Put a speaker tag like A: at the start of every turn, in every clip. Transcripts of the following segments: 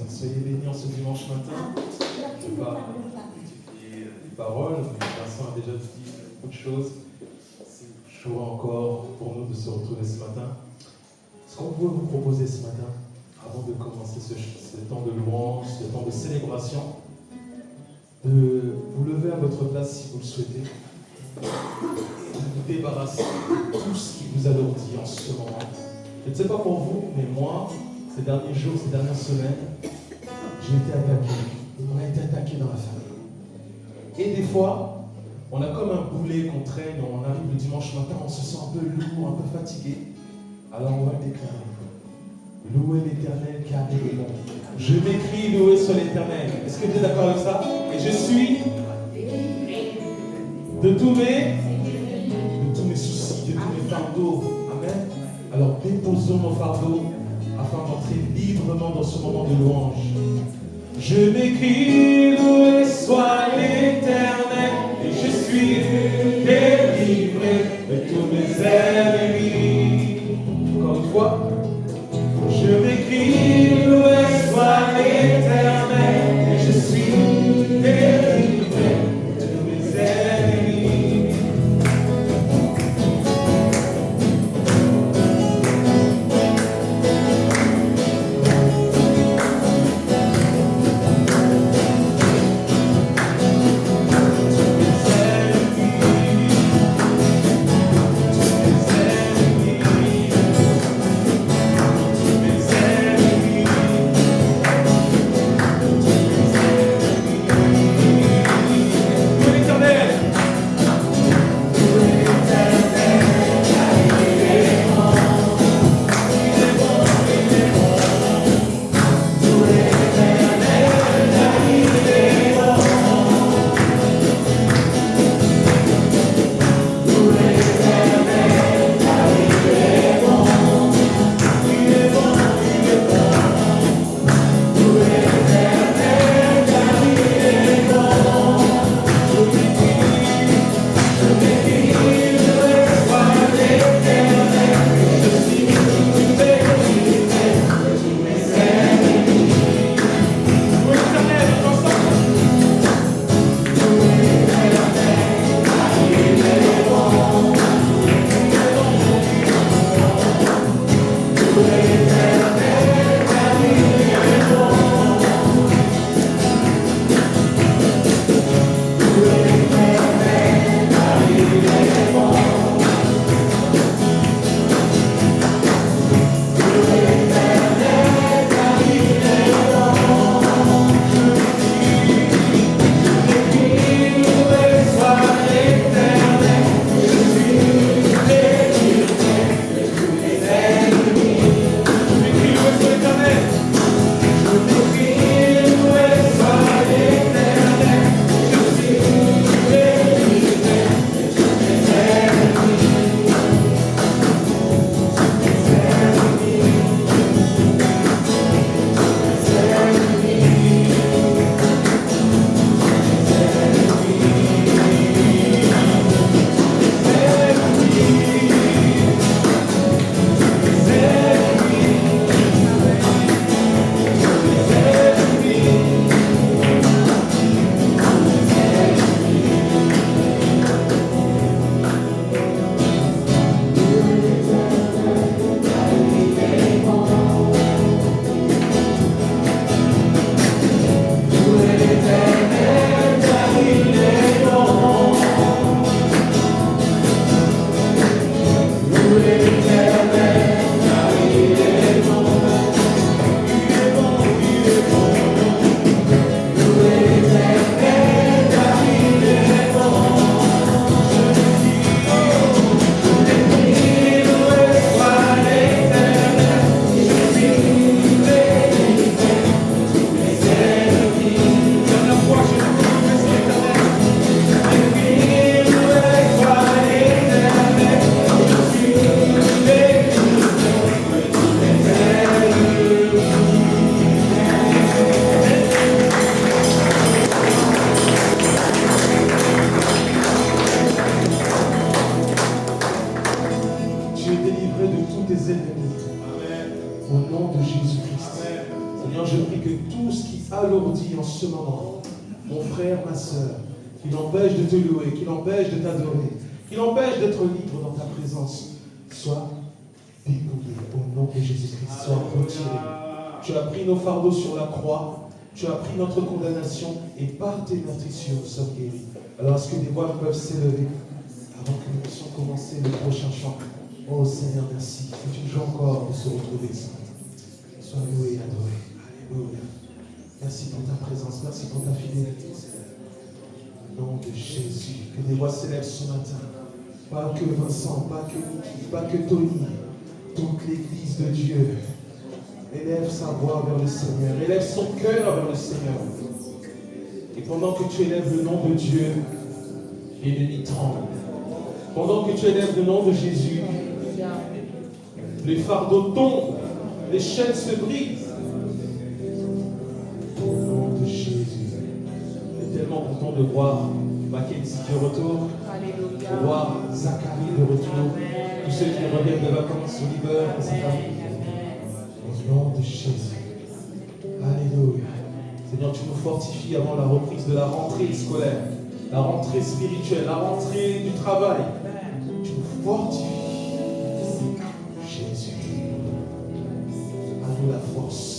A: Soyez bénis en ce dimanche matin. Je ne vais pas multiplier les paroles, mais Vincent a déjà dit beaucoup de choses. C'est chaud encore pour nous de se retrouver ce matin. Ce qu'on veut vous proposer ce matin, avant de commencer ce temps de louange, ce temps de célébration, de vous lever à votre place si vous le souhaitez, de vous débarrasser de tout ce qui vous alourdit en ce moment. Je ne sais pas pour vous, mais moi, ces derniers jours, ces dernières semaines, j'ai été attaqué. On a été attaqué dans la famille. Et des fois, on a comme un boulet qu'on traîne, on arrive le dimanche matin, on se sent un peu lourd, un peu fatigué. Alors on va le déclarer. Louez l'Éternel car il est bon. Je m'écris loué soit l'Éternel. Est-ce que vous êtes d'accord avec ça? Et je suis de tous mes soucis, de tous mes fardeaux. Amen. Alors déposons nos fardeaux afin d'entrer librement dans ce moment de louange. Je m'écris loué soit l'Éternel et je suis délivré de tous mes ennemis. Encore une fois. Je m'écris loué soit l'Éternel et je suis délivré de tous mes ennemis. Au nom de Jésus-Christ. Seigneur, je prie que tout ce qui alourdit en ce moment, mon frère, ma soeur, qui l'empêche de te louer, qui l'empêche de t'adorer, qui l'empêche d'être libre dans ta présence, soit dépouillé au nom de Jésus-Christ, soit retiré. Tu as pris nos fardeaux sur la croix, tu as pris notre condamnation et par tes meurtrissures nous sommes guéris. Alors est-ce que des voix peuvent s'élever avant que nous puissions commencer le prochain chant? Oh Seigneur, merci. C'est une joie encore de se retrouver ce matin. Sois loué et adoré. Alléluia. Merci pour ta présence, merci pour ta fidélité, Seigneur. Au nom de Jésus, que des voix s'élèvent ce matin. Pas que Vincent, pas que Niki, pas que Tony, toute l'église de Dieu élève sa voix vers le Seigneur, élève son cœur vers le Seigneur. Et pendant que tu élèves le nom de Dieu, l'ennemi tremble. Pendant que tu élèves le nom de Jésus, les fardeaux tombent, les chaînes se brisent. Au nom de Jésus. On est tellement content de voir Mackenzie de retour, de voir Zacharie de retour, tous ceux qui reviennent de vacances, Oliver et sa famille. Au nom de Jésus. Alléluia. Seigneur, tu nous fortifies avant la reprise de la rentrée scolaire, la rentrée spirituelle, la rentrée du travail. Tu nous fortifies. Jésus. À nous la force.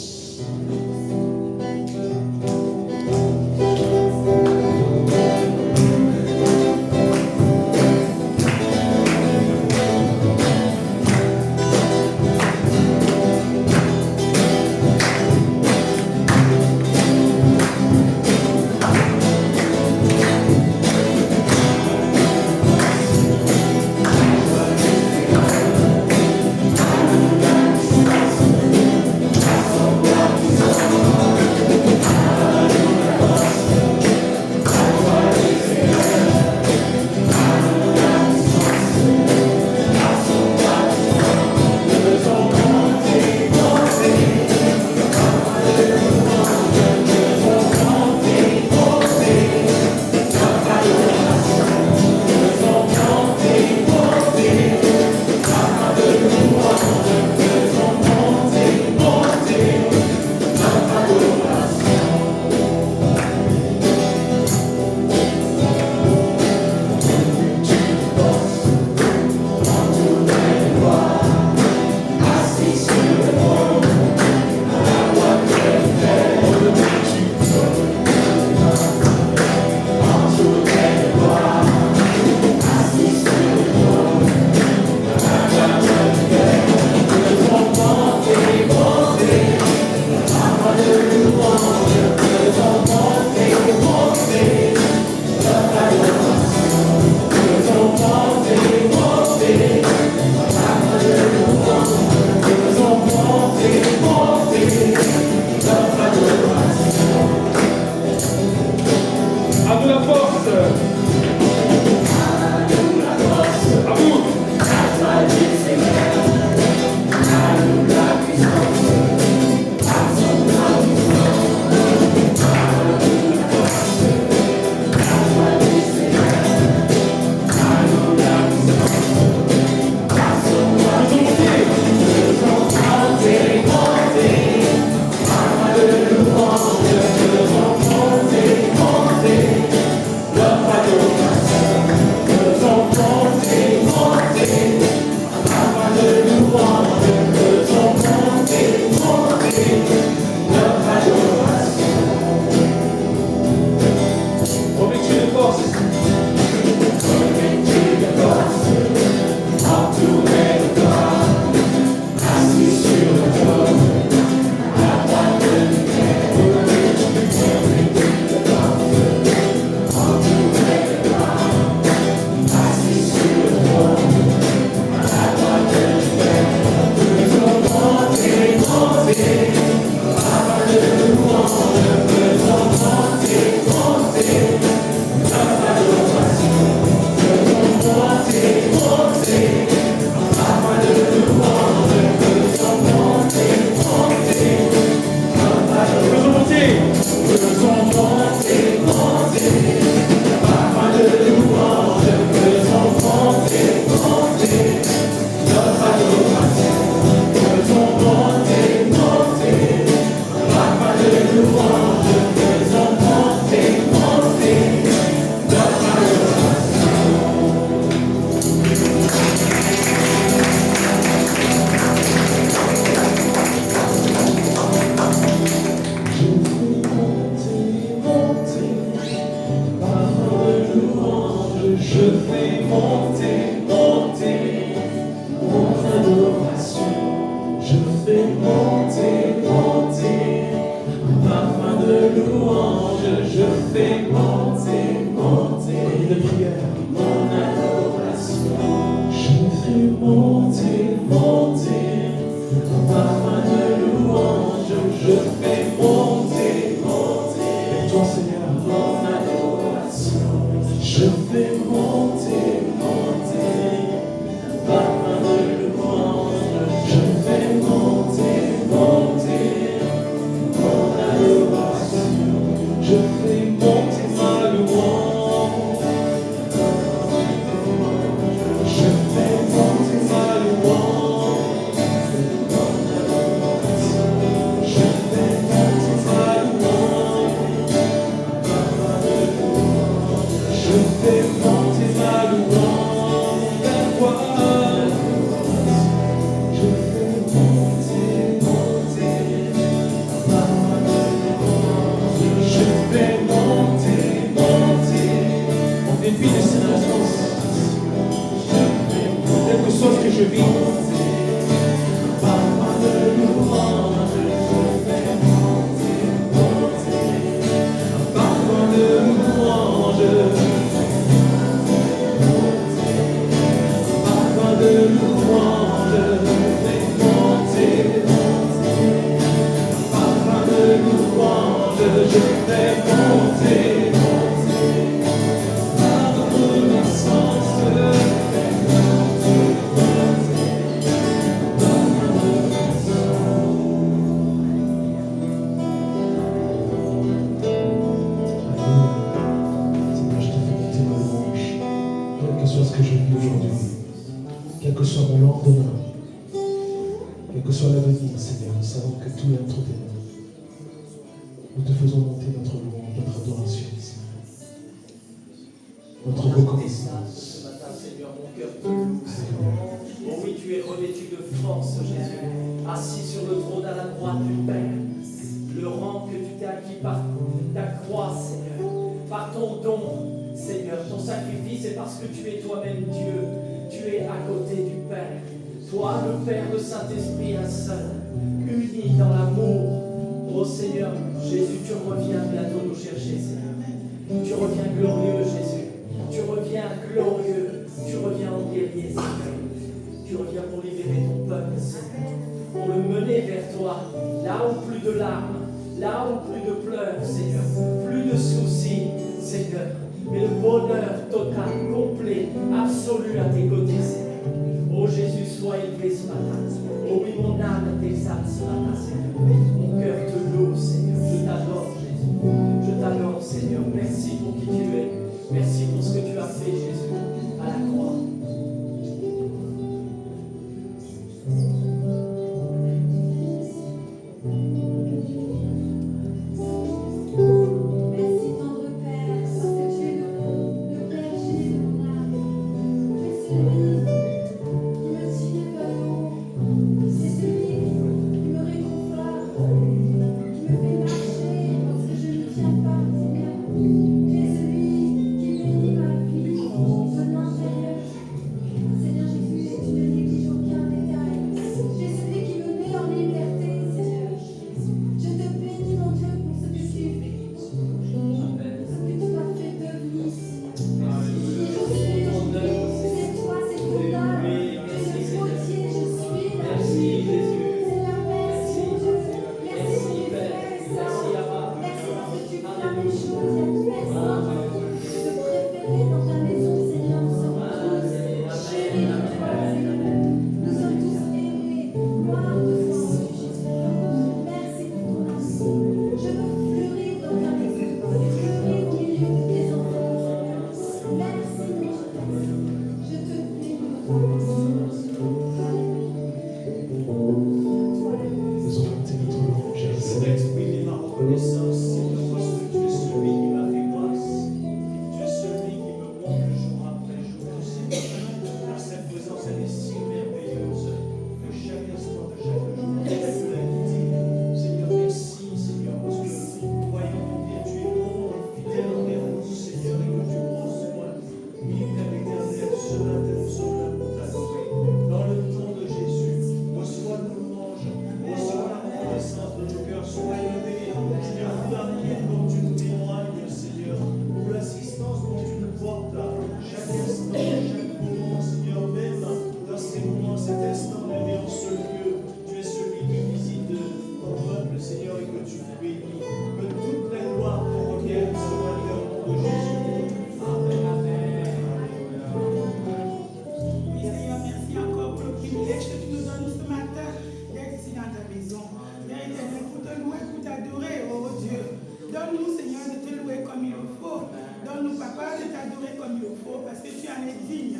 B: Papa, de t'adorer comme il faut, parce que tu en es digne.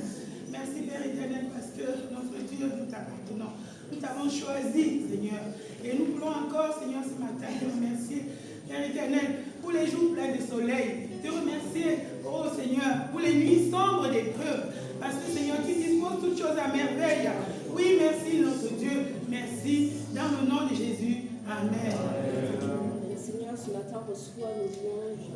B: Merci, Père éternel, parce que notre Dieu, nous t'appartenons. Nous t'avons choisi, Seigneur. Et nous voulons encore, Seigneur, ce matin, te remercier, Père éternel, pour les jours pleins de soleil. Te remercier, oh Seigneur, pour les nuits sombres d'épreuves. Parce que, Seigneur, tu disposes toutes choses à merveille. Oui, merci, notre Dieu. Merci, dans le nom de Jésus. Amen.
C: Seigneur, ce matin, reçois nos louanges.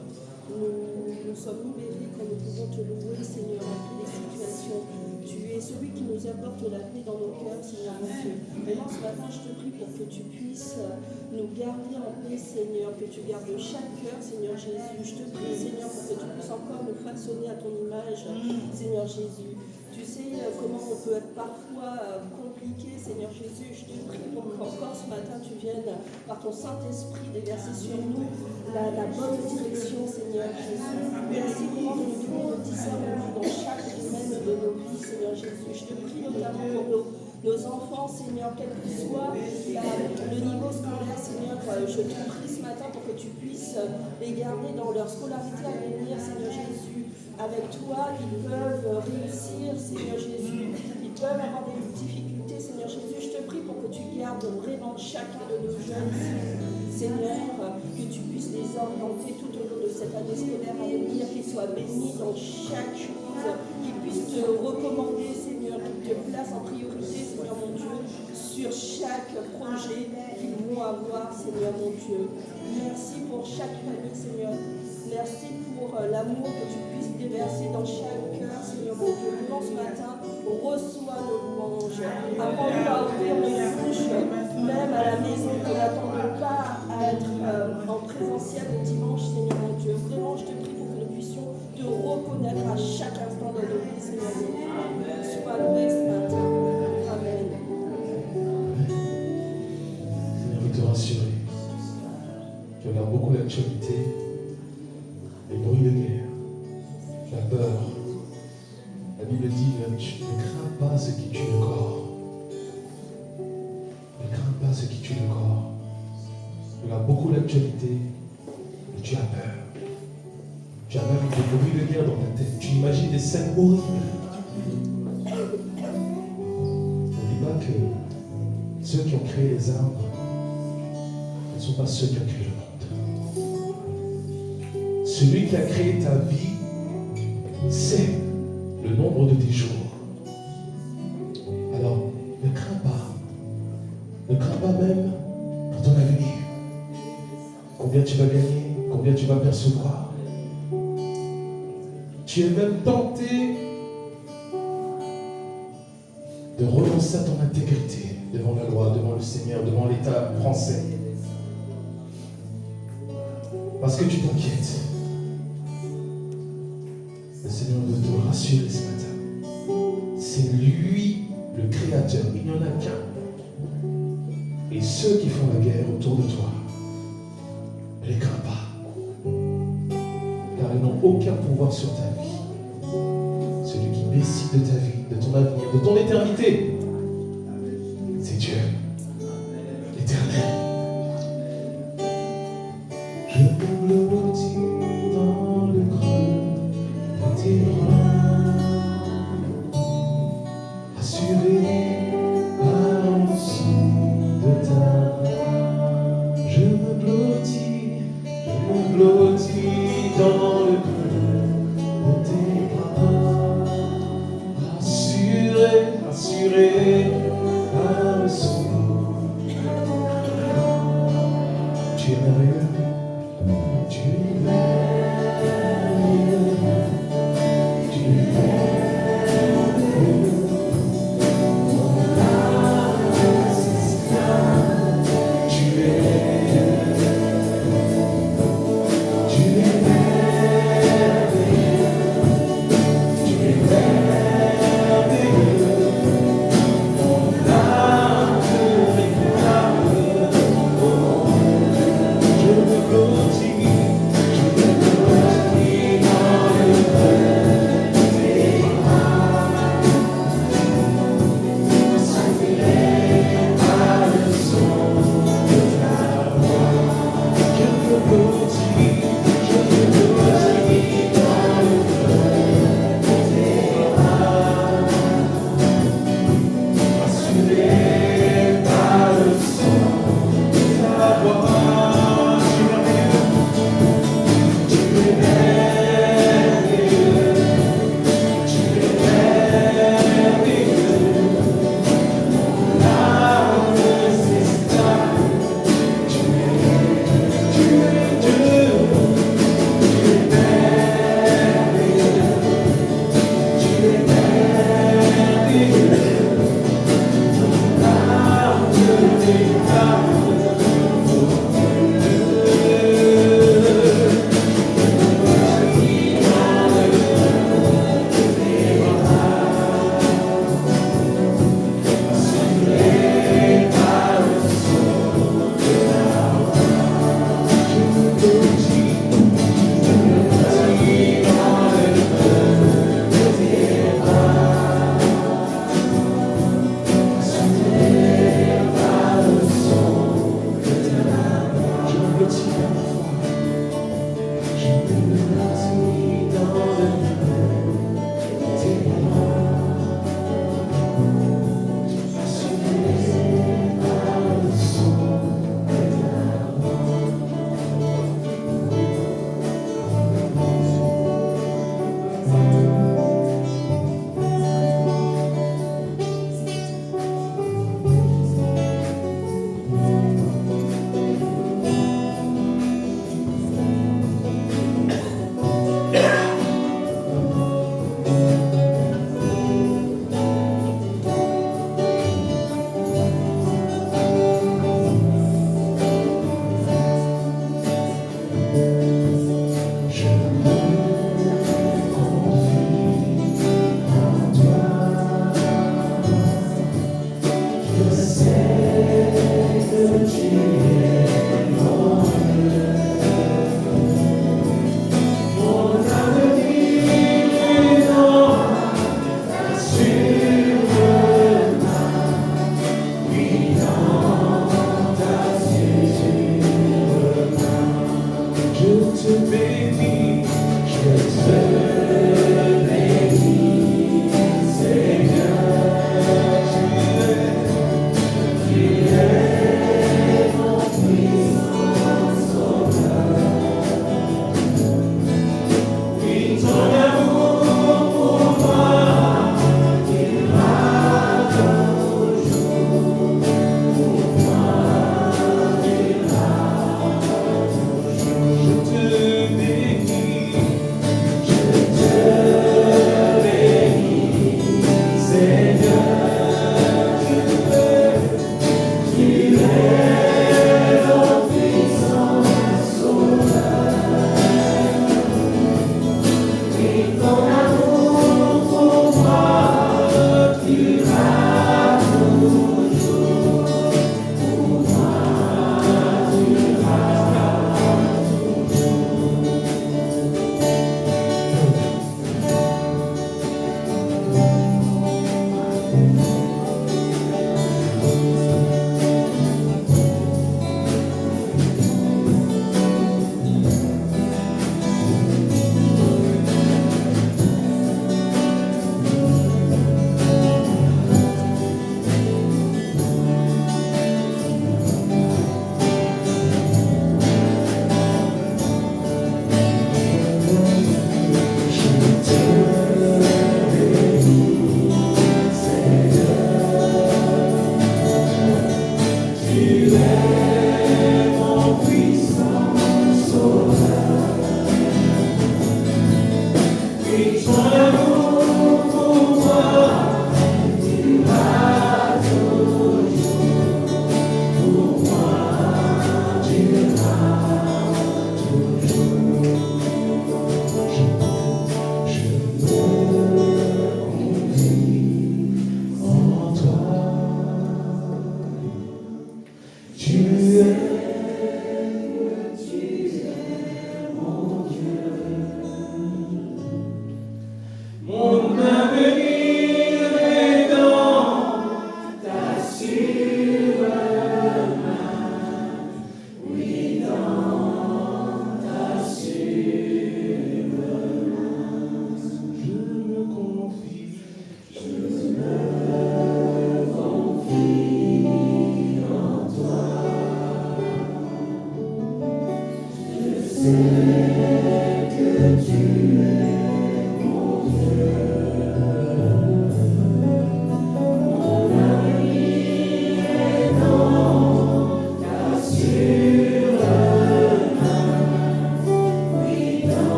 C: Nous sommes libérés quand nous pouvons te louer, Seigneur, en toutes les situations. Tu es celui qui nous apporte la paix dans nos cœurs, Seigneur mon Dieu. Maintenant, ce matin, je te prie pour que tu puisses nous garder en paix, Seigneur, que tu gardes chaque cœur, Seigneur Jésus. Je te prie, Seigneur, pour que tu puisses encore nous façonner à ton image, Seigneur Jésus. Tu sais comment on peut être parfois compliqué, Seigneur Jésus. Je te prie pour qu'encore ce matin, tu viennes par ton Saint-Esprit déverser sur nous la bonne direction, Seigneur Jésus. Merci comment nous devons le discernement dans chaque domaine de nos vies, Seigneur Jésus. Je te prie notamment pour nos enfants, Seigneur, quel que soit le niveau scolaire, Seigneur. Je te prie ce matin pour que tu puisses les garder dans leur scolarité à venir, Seigneur Jésus. Avec toi, ils peuvent réussir, Seigneur Jésus. Ils peuvent avoir des difficultés, Seigneur Jésus. Je te prie pour que tu gardes vraiment chacun de nos jeunes, Seigneur, que tu puisses les orienter tout au long de cette année scolaire à venir, qu'ils soient bénis dans chaque chose, qu'ils puissent te recommander, Seigneur, qu'ils te placent en priorité, Seigneur mon Dieu, sur chaque projet qu'ils vont avoir, Seigneur mon Dieu. Merci pour chaque famille, Seigneur. Merci pour l'amour que tu puisses déverser dans chaque cœur, Seigneur mon Dieu. Maintenant ce matin, reçois nos louanges. Apprends-nous à ouvrir nos bouches, même à la maison, que nous n'attendons pas à être en présentiel le dimanche, Seigneur mon Dieu. Vraiment, je te prie pour que nous puissions te reconnaître à chaque instant de nos vies, Seigneur mon Dieu. Sois loué ce matin. Amen.
A: Seigneur, je veux te rassurer. Tu regardes beaucoup l'actualité. Les bruits de guerre, la peur. La Bible dit, tu ne crains pas ce qui tue le corps. Ne crains pas ce qui tue le corps. Tu regardes beaucoup l'actualité et tu as peur. Tu as même des bruits de guerre dans ta tête. Tu imagines des scènes horribles. N'oublie pas que ceux qui ont créé les arbres ne sont pas ceux qui ont créé le monde. Celui qui a créé ta vie sait le nombre de tes jours. Alors, ne crains pas. Ne crains pas même pour ton avenir. Combien tu vas gagner, combien tu vas percevoir. Tu es même tenté de renoncer à ton intégrité devant la loi, devant le Seigneur, devant l'État français. Parce que tu t'inquiètes. Le Seigneur veut te rassurer ce matin. C'est lui le Créateur, il n'y en a qu'un. Et ceux qui font la guerre autour de toi, ne les crains pas. Car ils n'ont aucun pouvoir sur ta vie. Celui qui décide de ta vie, de ton avenir, de ton éternité, c'est Dieu, l'Éternel. Je me blottis dans le creux de tes bras, assuré par le son de ta voix. Je me blottis dans le creux de tes bras, assuré par le son de ta voix. Tu es merveilleux. Tu es merveilleux, tu es merveilleux, mon âme s'exclame, tu es merveilleux, tu es merveilleux, tu es merveilleux, mon âme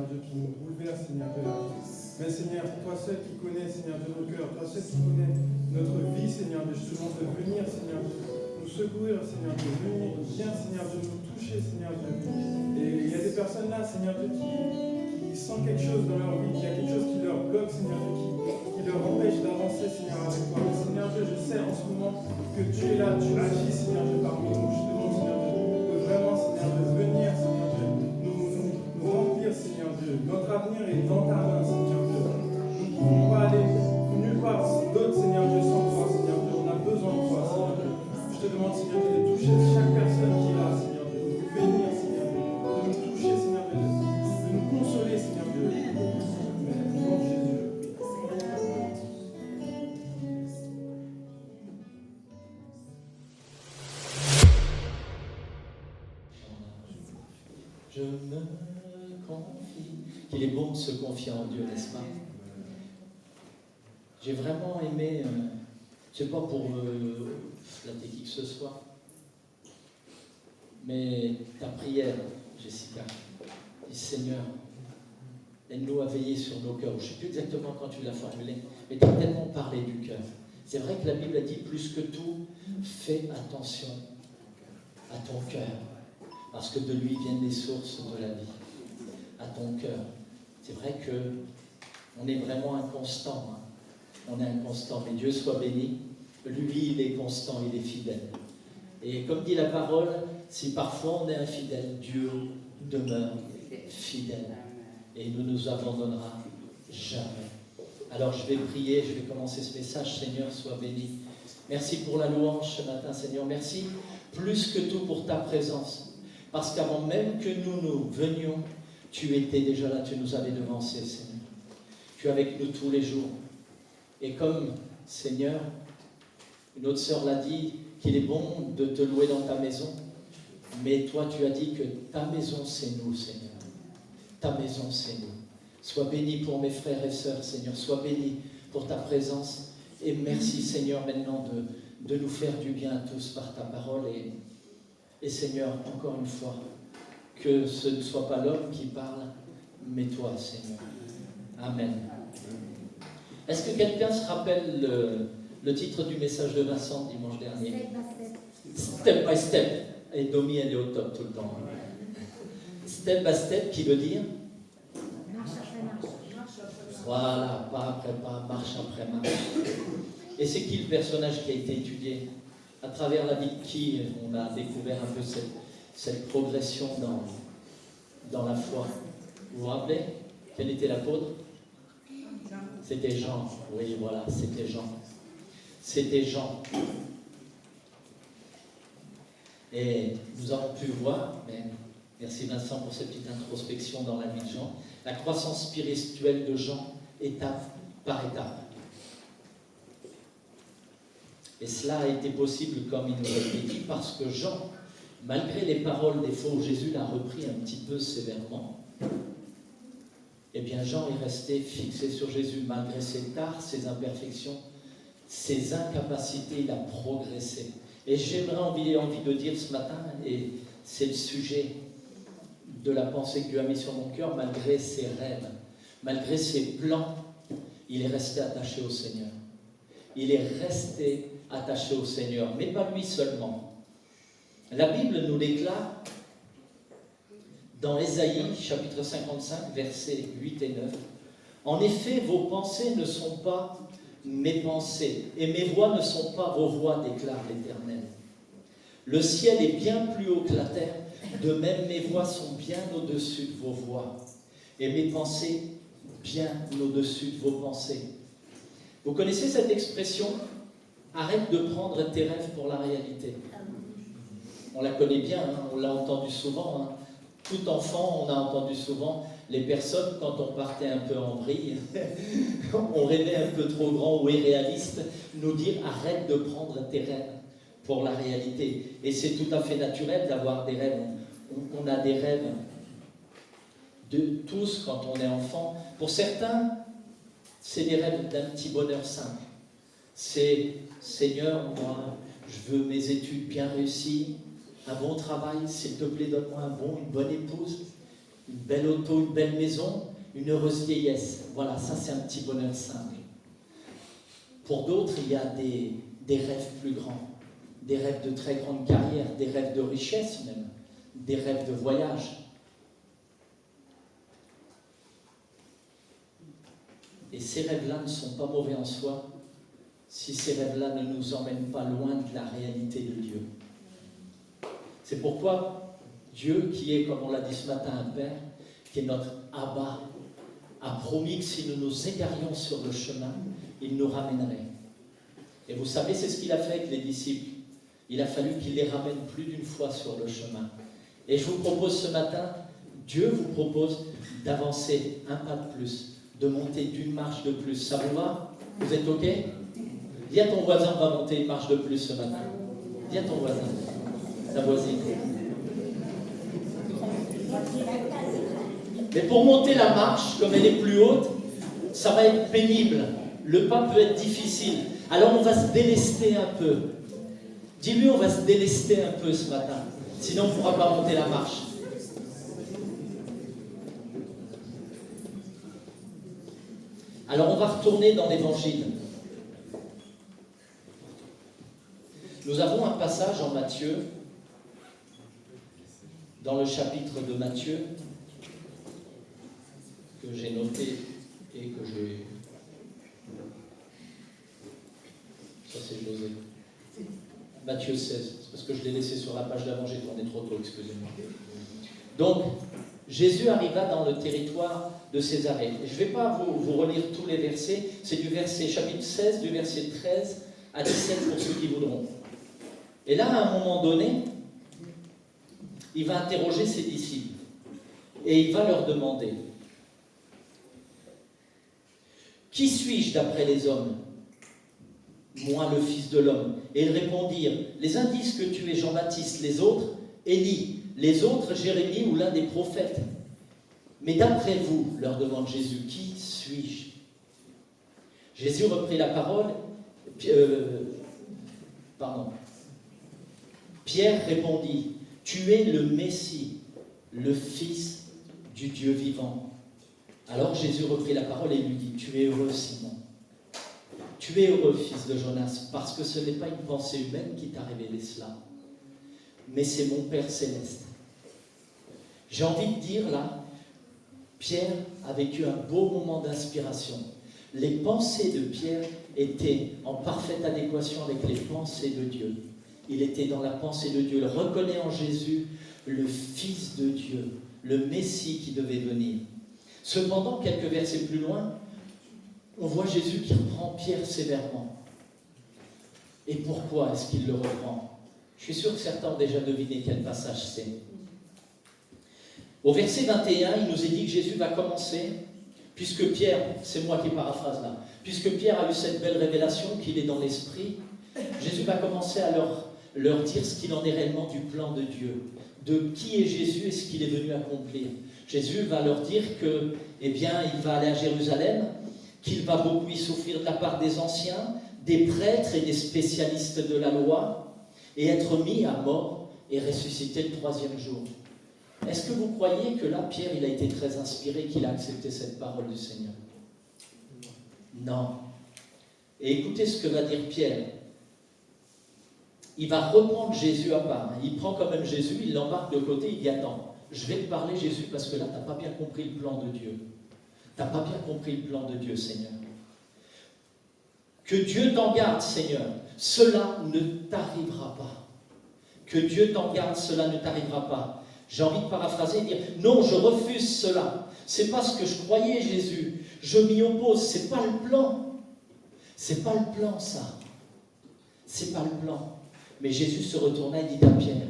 D: Seigneur Dieu, qui nous bouleverse, Seigneur Dieu. Mais Seigneur, toi seul qui connais, Seigneur Dieu, nos cœurs, toi seul qui connais notre vie, Seigneur Dieu, je te demande de venir, Seigneur Dieu, nous secourir, Seigneur Dieu, venir, viens, Seigneur Dieu, nous toucher, Seigneur Dieu. Et il y a des personnes là, Seigneur Dieu, qui sentent quelque chose dans leur vie, qui a quelque chose qui leur bloque, Seigneur Dieu, qui leur empêche d'avancer, Seigneur, avec toi. Mais Seigneur Dieu, je sais en ce moment que tu es là, tu agis, Seigneur Dieu, parmi nous. Je te demande, Seigneur Dieu, de vraiment, Seigneur Dieu, venir, Seigneur Dieu, nous remplir, Seigneur Dieu. Notre avenir est dans ta main, Seigneur Dieu. Nous ne pouvons pas aller nulle part d'autre, Seigneur Dieu, sans toi, Seigneur Dieu. On a besoin de toi, Seigneur Dieu. Je te demande, Seigneur Dieu, de toucher chaque personne qui est là, Seigneur Dieu, de nous bénir, Seigneur Dieu, de nous toucher, Seigneur Dieu, de nous consoler, Seigneur Dieu. Amen. Au nom de Jésus.
E: Je me confie. Qu'il est bon de se confier en Dieu, n'est-ce pas? J'ai vraiment aimé, c'est pas pour flatter qui que ce soit, mais ta prière, Jessica, dis Seigneur, aide-nous à veiller sur nos cœurs. Je ne sais plus exactement quand tu l'as formulé, mais tu as tellement parlé du cœur. C'est vrai que la Bible a dit plus que tout, fais attention à ton cœur, parce que de lui viennent les sources de la vie. À ton cœur. C'est vrai qu'on est vraiment inconstant. Hein. On est inconstant, mais Dieu soit béni. Lui, il est constant, il est fidèle. Et comme dit la parole, si parfois on est infidèle, Dieu demeure fidèle. Et il ne nous abandonnera jamais. Alors je vais prier, je vais commencer ce message. Seigneur, sois béni. Merci pour la louange ce matin, Seigneur. Merci plus que tout pour ta présence. Parce qu'avant même que nous venions, tu étais déjà là, tu nous avais devancés, Seigneur. Tu es avec nous tous les jours. Et comme, Seigneur, une autre sœur l'a dit, qu'il est bon de te louer dans ta maison, mais toi tu as dit que ta maison c'est nous, Seigneur. Ta maison c'est nous. Sois béni pour mes frères et sœurs, Seigneur. Sois béni pour ta présence. Et merci, Seigneur, maintenant de nous faire du bien à tous par ta parole. Et Seigneur, encore une fois, que ce ne soit pas l'homme qui parle, mais toi, Seigneur. Amen. Est-ce que quelqu'un se rappelle le titre du message de Vincent dimanche dernier? Step by step. Et Domi, elle est au top tout le temps. Step by step, qui veut dire?
F: Marche après marche.
E: Voilà, pas après pas, marche après marche. Et c'est qui le personnage qui a été étudié? À travers la vie de qui on a découvert un peu cette progression dans la foi. Vous vous rappelez? Quel était l'apôtre? C'était Jean. Oui, voilà, c'était Jean. C'était Jean. Et nous avons pu voir, mais merci Vincent pour cette petite introspection dans la vie de Jean, la croissance spirituelle de Jean, étape par étape. Et cela a été possible, comme il nous a été dit, parce que Jean, malgré les paroles des fois où Jésus l'a repris un petit peu sévèrement, eh bien Jean est resté fixé sur Jésus, malgré ses tares, ses imperfections, ses incapacités, il a progressé. Et j'aimerais envie de dire ce matin, et c'est le sujet de la pensée que Dieu a mis sur mon cœur, malgré ses rêves, malgré ses plans, il est resté attaché au Seigneur. Il est resté attaché au Seigneur, mais pas lui seulement. La Bible nous déclare dans Ésaïe, chapitre 55, versets 8 et 9, « En effet, vos pensées ne sont pas mes pensées, et mes voix ne sont pas vos voix, déclare l'Éternel. Le ciel est bien plus haut que la terre, de même mes voix sont bien au-dessus de vos voix, et mes pensées bien au-dessus de vos pensées. » Vous connaissez cette expression? Arrête de prendre tes rêves pour la réalité. On la connaît bien, hein, on l'a entendu souvent. Hein. Tout enfant, on a entendu souvent les personnes, quand on partait un peu en vrille, on rêvait un peu trop grand ou irréaliste, nous dire arrête de prendre tes rêves pour la réalité. Et c'est tout à fait naturel d'avoir des rêves. On a des rêves de tous quand on est enfant. Pour certains, c'est des rêves d'un petit bonheur simple. C'est Seigneur, moi, je veux mes études bien réussies, un bon travail, s'il te plaît, donne-moi une bonne épouse. une belle auto, une belle maison, une heureuse vieillesse. Voilà, ça c'est un petit bonheur simple. Pour d'autres, il y a des rêves plus grands, des rêves de très grande carrière, des rêves de richesse même, des rêves de voyage. Et ces rêves-là ne sont pas mauvais en soi si ces rêves-là ne nous emmènent pas loin de la réalité de Dieu. C'est pourquoi Dieu, qui est, comme on l'a dit ce matin, un Père, qui est notre Abba, a promis que si nous nous égarions sur le chemin, il nous ramènerait. Et vous savez, c'est ce qu'il a fait avec les disciples. Il a fallu qu'il les ramène plus d'une fois sur le chemin. Et je vous propose ce matin, Dieu vous propose d'avancer un pas de plus, de monter d'une marche de plus. Ça vous va? Vous êtes OK? Dis à ton voisin, on va monter une marche de plus ce matin. Dis à ton voisin, ta voisine. Mais pour monter la marche, comme elle est plus haute, ça va être pénible. Le pas peut être difficile. Alors on va se délester un peu. Dis-lui, on va se délester un peu ce matin. Sinon, on ne pourra pas monter la marche. Alors on va retourner dans l'Évangile. Nous avons un passage en Matthieu, dans le chapitre de Matthieu, que j'ai noté et que j'ai... Ça c'est José. Matthieu 16, c'est parce que je l'ai laissé sur la page d'avant, j'ai tourné trop tôt, excusez-moi. Donc, Jésus arriva dans le territoire de Césarée. Je ne vais pas vous relire tous les versets, c'est du verset chapitre 16, du verset 13 à 17 pour ceux qui voudront. Et là, à un moment donné, il va interroger ses disciples et il va leur demander: qui suis-je d'après les hommes? Moi, le Fils de l'homme. Et ils répondirent: les uns disent que tu es Jean-Baptiste, les autres, Élie, les autres, Jérémie ou l'un des prophètes. Mais d'après vous, leur demande Jésus, qui suis-je? Jésus reprit la parole. Pierre répondit: tu es le Messie, le Fils du Dieu vivant. Alors Jésus reprit la parole et lui dit: tu es heureux, Simon. Tu es heureux, fils de Jonas, parce que ce n'est pas une pensée humaine qui t'a révélé cela, mais c'est mon Père céleste. J'ai envie de dire là, Pierre a vécu un beau moment d'inspiration. Les pensées de Pierre étaient en parfaite adéquation avec les pensées de Dieu. Il était dans la pensée de Dieu. Il reconnaît en Jésus le Fils de Dieu, le Messie qui devait venir. Cependant, quelques versets plus loin, on voit Jésus qui reprend Pierre sévèrement. Et pourquoi est-ce qu'il le reprend? Je suis sûr que certains ont déjà deviné quel passage c'est. Au verset 21, il nous est dit que Jésus va commencer, puisque Pierre, c'est moi qui paraphrase là, puisque Pierre a eu cette belle révélation qu'il est dans l'esprit, Jésus va commencer à leur dire ce qu'il en est réellement du plan de Dieu, de qui est Jésus et ce qu'il est venu accomplir. Jésus va leur dire que, il va aller à Jérusalem, qu'il va beaucoup y souffrir de la part des anciens, des prêtres et des spécialistes de la loi, et être mis à mort et ressuscité le 3e jour. Est-ce que vous croyez que là, Pierre, il a été très inspiré, qu'il a accepté cette parole du Seigneur? Non. Et écoutez ce que va dire Pierre. Il va reprendre Jésus à part. Il prend quand même Jésus, il l'embarque de côté, il dit: attends, je vais te parler Jésus parce que là, tu n'as pas bien compris le plan de Dieu. Tu n'as pas bien compris le plan de Dieu, Seigneur. Que Dieu t'en garde, Seigneur. Cela ne t'arrivera pas. Que Dieu t'en garde, cela ne t'arrivera pas. J'ai envie de paraphraser et dire: non, je refuse cela. C'est pas ce que je croyais, Jésus. Je m'y oppose. C'est pas le plan. C'est pas le plan, ça. C'est pas le plan. Mais Jésus se retourna et dit à Pierre: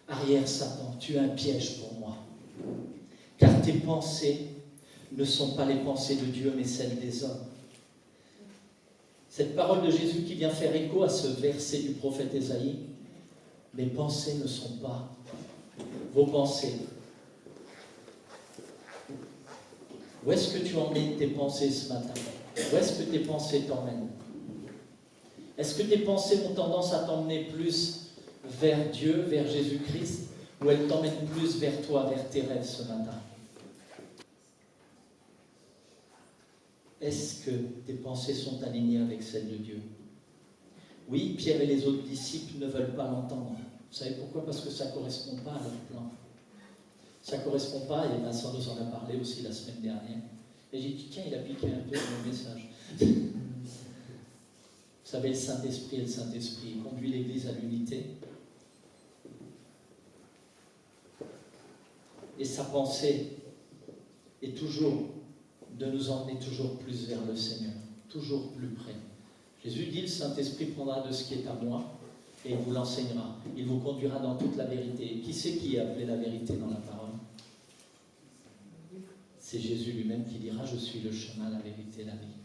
E: arrière Satan, tu es un piège pour moi. Car tes pensées ne sont pas les pensées de Dieu, mais celles des hommes. Cette parole de Jésus qui vient faire écho à ce verset du prophète Ésaïe: mes pensées ne sont pas vos pensées. Où est-ce que tu emmènes tes pensées ce matin? Où est-ce que tes pensées t'emmènent? Est-ce que tes pensées ont tendance à t'emmener plus vers Dieu, vers Jésus-Christ, ou elles t'emmènent plus vers toi, vers tes rêves ce matin? est-ce que tes pensées sont alignées avec celles de Dieu? Oui, Pierre et les autres disciples ne veulent pas l'entendre. Vous savez pourquoi? Parce que ça ne correspond pas à leur plan. Ça ne correspond pas, et Vincent nous en a parlé aussi la semaine dernière. Et j'ai dit, tiens, il a piqué un peu mon message. Vous savez, le Saint-Esprit il conduit l'Église à l'unité. Et sa pensée est toujours de nous emmener toujours plus vers le Seigneur, toujours plus près. Jésus dit, le Saint-Esprit prendra de ce qui est à moi et il vous l'enseignera. Il vous conduira dans toute la vérité. Qui c'est qui a appelé la vérité dans la parole? C'est Jésus lui-même qui dira, je suis le chemin, la vérité, la vie.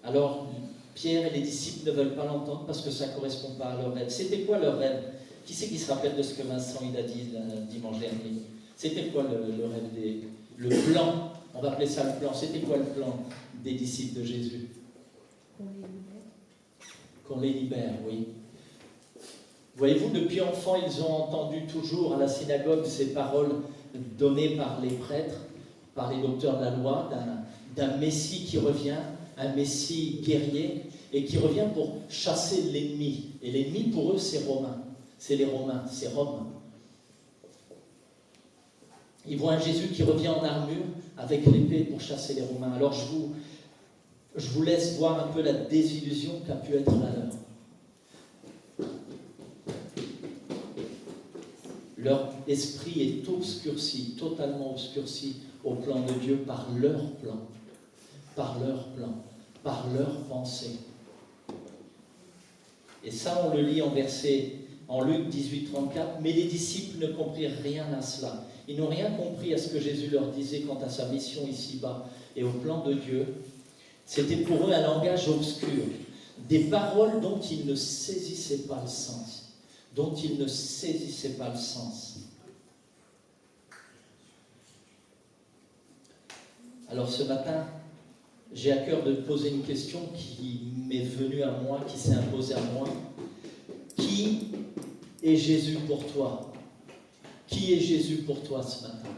E: Alors, Pierre et les disciples ne veulent pas l'entendre parce que ça ne correspond pas à leur rêve. C'était quoi leur rêve? Qui c'est qui se rappelle de ce que Vincent il a dit dimanche dernier? C'était quoi le rêve le plan? On va appeler ça le plan. C'était quoi le plan des disciples de Jésus? Qu'on les libère, oui. Voyez-vous, depuis enfant, ils ont entendu toujours à la synagogue ces paroles données par les prêtres, par les docteurs de la loi, d'un Messie qui revient, un Messie guerrier, et qui revient pour chasser l'ennemi. Et l'ennemi, pour eux, c'est Romain. C'est les Romains, c'est Rome. Ils voient un Jésus qui revient en armure avec l'épée pour chasser les Romains. Alors je vous laisse voir un peu la désillusion qu'a pu être la leur. Leur esprit est obscurci, totalement obscurci au plan de Dieu par leur plan, par leur pensée. Et ça, on le lit en Luc 18, 34. Mais les disciples ne comprirent rien à cela. Ils n'ont rien compris à ce que Jésus leur disait quant à sa mission ici-bas et au plan de Dieu. C'était pour eux un langage obscur, des paroles dont ils ne saisissaient pas le sens. Alors ce matin, j'ai à cœur de poser une question qui m'est venue à moi, qui s'est imposée à moi. Qui est Jésus pour toi? Qui est Jésus pour toi ce matin?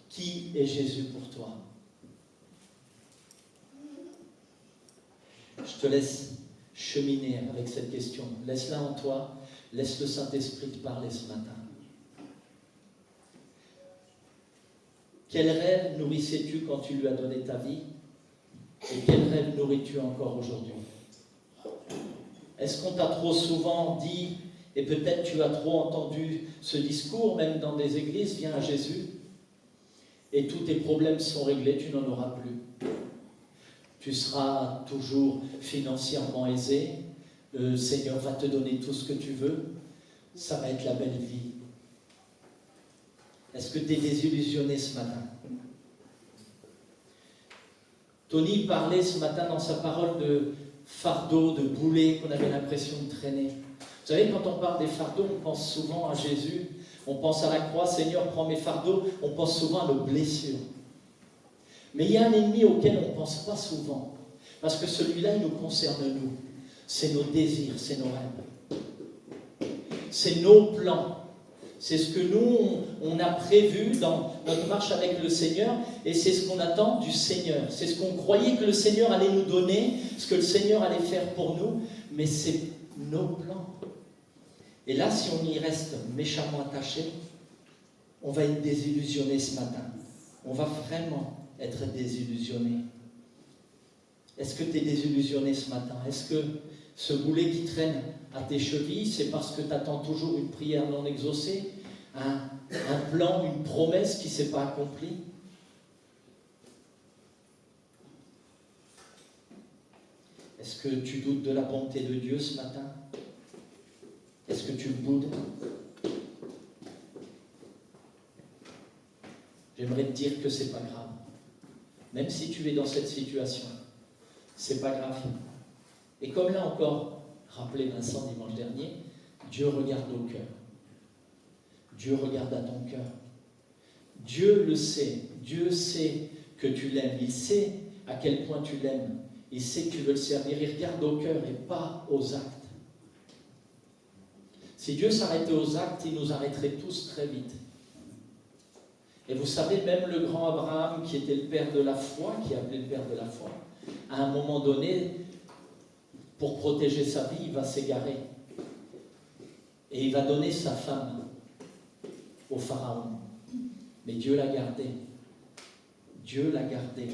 E: Qui est Jésus pour toi? Je te laisse cheminer avec cette question. Laisse-la en toi. Laisse le Saint-Esprit te parler ce matin. Quel rêve nourrissais-tu quand tu lui as donné ta vie? Et quel rêve nourris-tu encore aujourd'hui? Est-ce qu'on t'a trop souvent dit, et peut-être tu as trop entendu ce discours, même dans des églises, viens à Jésus, et tous tes problèmes sont réglés, tu n'en auras plus. Tu seras toujours financièrement aisé, le Seigneur va te donner tout ce que tu veux, ça va être la belle vie. Est-ce que tu es désillusionné ce matin? Tony parlait ce matin dans sa parole de fardeau, de boulet qu'on avait l'impression de traîner. Vous savez, quand on parle des fardeaux, on pense souvent à Jésus, on pense à la croix, Seigneur, prends mes fardeaux, on pense souvent à nos blessures. Mais il y a un ennemi auquel on ne pense pas souvent, parce que celui-là, il nous concerne nous. C'est nos désirs, c'est nos rêves. C'est nos plans. C'est ce que nous, on a prévu dans notre marche avec le Seigneur, et c'est ce qu'on attend du Seigneur. C'est ce qu'on croyait que le Seigneur allait nous donner, ce que le Seigneur allait faire pour nous, mais c'est nos plans. Et là, si on y reste méchamment attaché, on va être désillusionné ce matin. On va vraiment être désillusionné. Est-ce que tu es désillusionné ce matin? Est-ce que ce boulet qui traîne à tes chevilles, c'est parce que tu attends toujours une prière non exaucée, un plan, une promesse qui ne s'est pas accomplie? Est-ce que tu doutes de la bonté de Dieu ce matin? Est-ce que tu le boudes? J'aimerais te dire que c'est pas grave. Même si tu es dans cette situation, c'est pas grave. Et comme là encore, rappelé Vincent dimanche dernier, Dieu regarde au cœur. Dieu regarde à ton cœur. Dieu le sait. Dieu sait que tu l'aimes. Il sait à quel point tu l'aimes. Il sait que tu veux le servir. Il regarde au cœur et pas aux actes. Si Dieu s'arrêtait aux actes, il nous arrêterait tous très vite. Et vous savez, même le grand Abraham, qui était le père de la foi, qui est appelé le père de la foi, à un moment donné, pour protéger sa vie, il va s'égarer. Et il va donner sa femme au Pharaon. Mais Dieu l'a gardé. Dieu l'a gardé.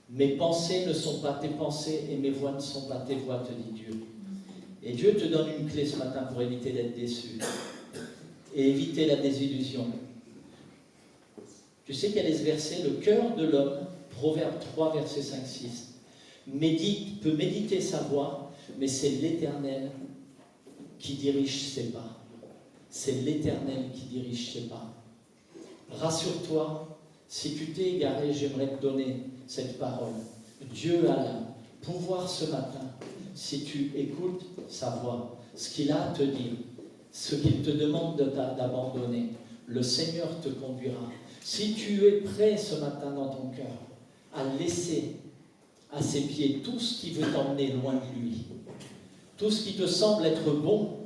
E: Mes pensées ne sont pas tes pensées et mes voies ne sont pas tes voies, te dit Dieu. Et Dieu te donne une clé ce matin pour éviter d'être déçu et éviter la désillusion. Tu sais quel est ce verset? Le cœur de l'homme, Proverbe 3, verset 5-6, peut méditer sa voie, mais c'est l'Éternel qui dirige ses pas. C'est l'Éternel qui dirige ses pas. Rassure-toi, si tu t'es égaré, j'aimerais te donner cette parole. Dieu a le pouvoir ce matin, si tu écoutes sa voix, ce qu'il a à te dire, ce qu'il te demande d'abandonner, le Seigneur te conduira. Si tu es prêt ce matin dans ton cœur à laisser à ses pieds tout ce qui veut t'emmener loin de lui, tout ce qui te semble être bon,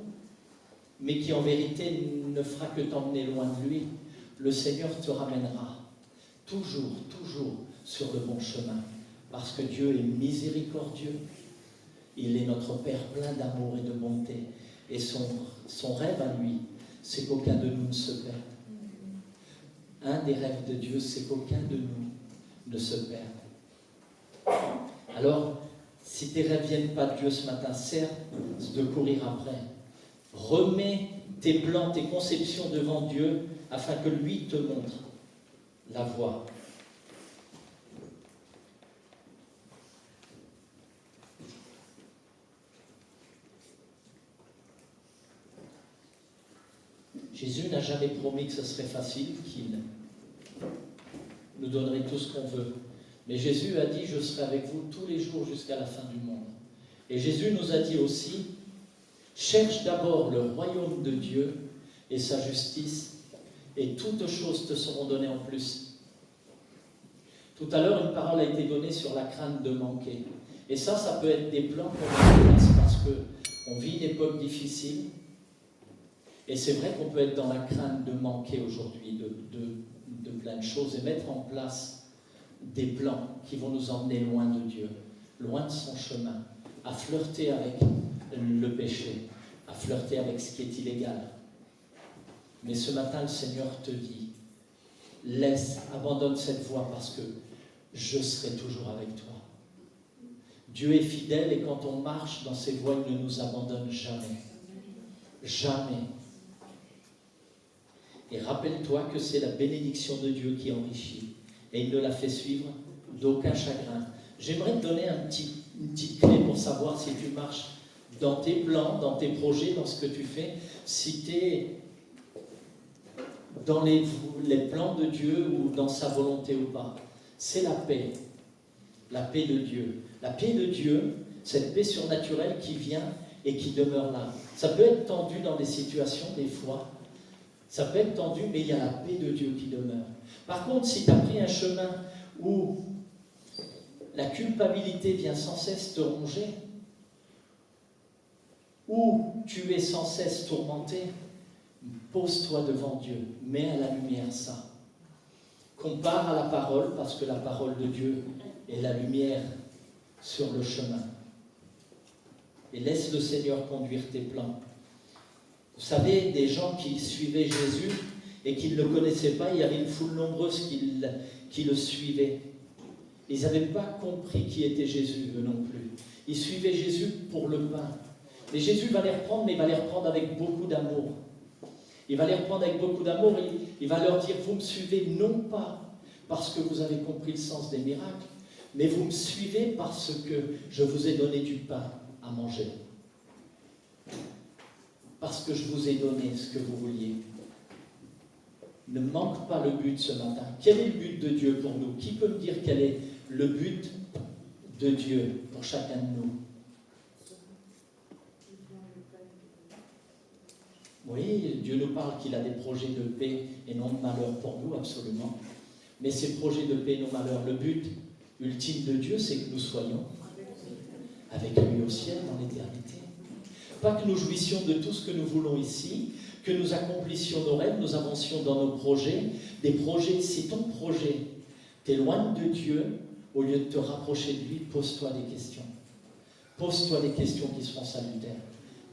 E: mais qui en vérité ne fera que t'emmener loin de lui, le Seigneur te ramènera toujours, toujours sur le bon chemin. Parce que Dieu est miséricordieux. Il est notre Père plein d'amour et de bonté. Et son rêve à lui, c'est qu'aucun de nous ne se perde. Un des rêves de Dieu, c'est qu'aucun de nous ne se perde. Alors, si tes rêves ne viennent pas de Dieu ce matin, sers de courir après. Remets tes plans, tes conceptions devant Dieu afin que lui te montre la voie. Jésus n'a jamais promis que ce serait facile, qu'il nous donnerait tout ce qu'on veut. Mais Jésus a dit, je serai avec vous tous les jours jusqu'à la fin du monde. Et Jésus nous a dit aussi, cherche d'abord le royaume de Dieu et sa justice, et toutes choses te seront données en plus. Tout à l'heure, une parole a été donnée sur la crainte de manquer. Et ça peut être des plans qu'on met en place parce qu'on vit une époque difficile. Et c'est vrai qu'on peut être dans la crainte de manquer aujourd'hui de plein de choses et mettre en place des plans qui vont nous emmener loin de Dieu, loin de son chemin, à flirter avec le péché, à flirter avec ce qui est illégal. Mais ce matin, le Seigneur te dit, abandonne cette voie parce que je serai toujours avec toi. Dieu est fidèle et quand on marche dans ses voies, il ne nous abandonne jamais. Jamais. Et rappelle-toi que c'est la bénédiction de Dieu qui enrichit. Et il ne la fait suivre d'aucun chagrin. J'aimerais te donner une petite clé pour savoir si tu marches dans tes plans, dans tes projets, dans ce que tu fais, si tu es dans les plans de Dieu ou dans sa volonté ou pas. C'est la paix de Dieu. La paix de Dieu, cette paix surnaturelle qui vient et qui demeure là. Ça peut être tendu dans des situations, des fois. Ça peut être tendu, mais il y a la paix de Dieu qui demeure. Par contre, si tu as pris un chemin où la culpabilité vient sans cesse te ronger, où tu es sans cesse tourmenté, pose-toi devant Dieu, mets à la lumière ça. Compare à la parole, parce que la parole de Dieu est la lumière sur le chemin. Et laisse le Seigneur conduire tes plans. Vous savez, des gens qui suivaient Jésus et qui ne le connaissaient pas, il y avait une foule nombreuse qui le suivait. Ils n'avaient pas compris qui était Jésus, eux non plus. Ils suivaient Jésus pour le pain. Et Jésus va les reprendre, mais il va les reprendre avec beaucoup d'amour. Il va les reprendre avec beaucoup d'amour. Il va leur dire, vous me suivez non pas parce que vous avez compris le sens des miracles, mais vous me suivez parce que je vous ai donné du pain à manger. Parce que je vous ai donné ce que vous vouliez. Ne manque pas le but ce matin. Quel est le but de Dieu pour nous? Qui peut me dire quel est le but de Dieu pour chacun de nous? Oui, Dieu nous parle qu'il a des projets de paix et non de malheur pour nous, absolument. Mais ces projets de paix et non de malheur, le but ultime de Dieu, c'est que nous soyons avec lui au ciel dans l'éternité. Pas que nous jouissions de tout ce que nous voulons ici, que nous accomplissions nos rêves, nous avancions dans nos projets. Des projets, si ton projet t'éloigne de Dieu, au lieu de te rapprocher de lui, pose-toi des questions. Pose-toi des questions qui seront salutaires.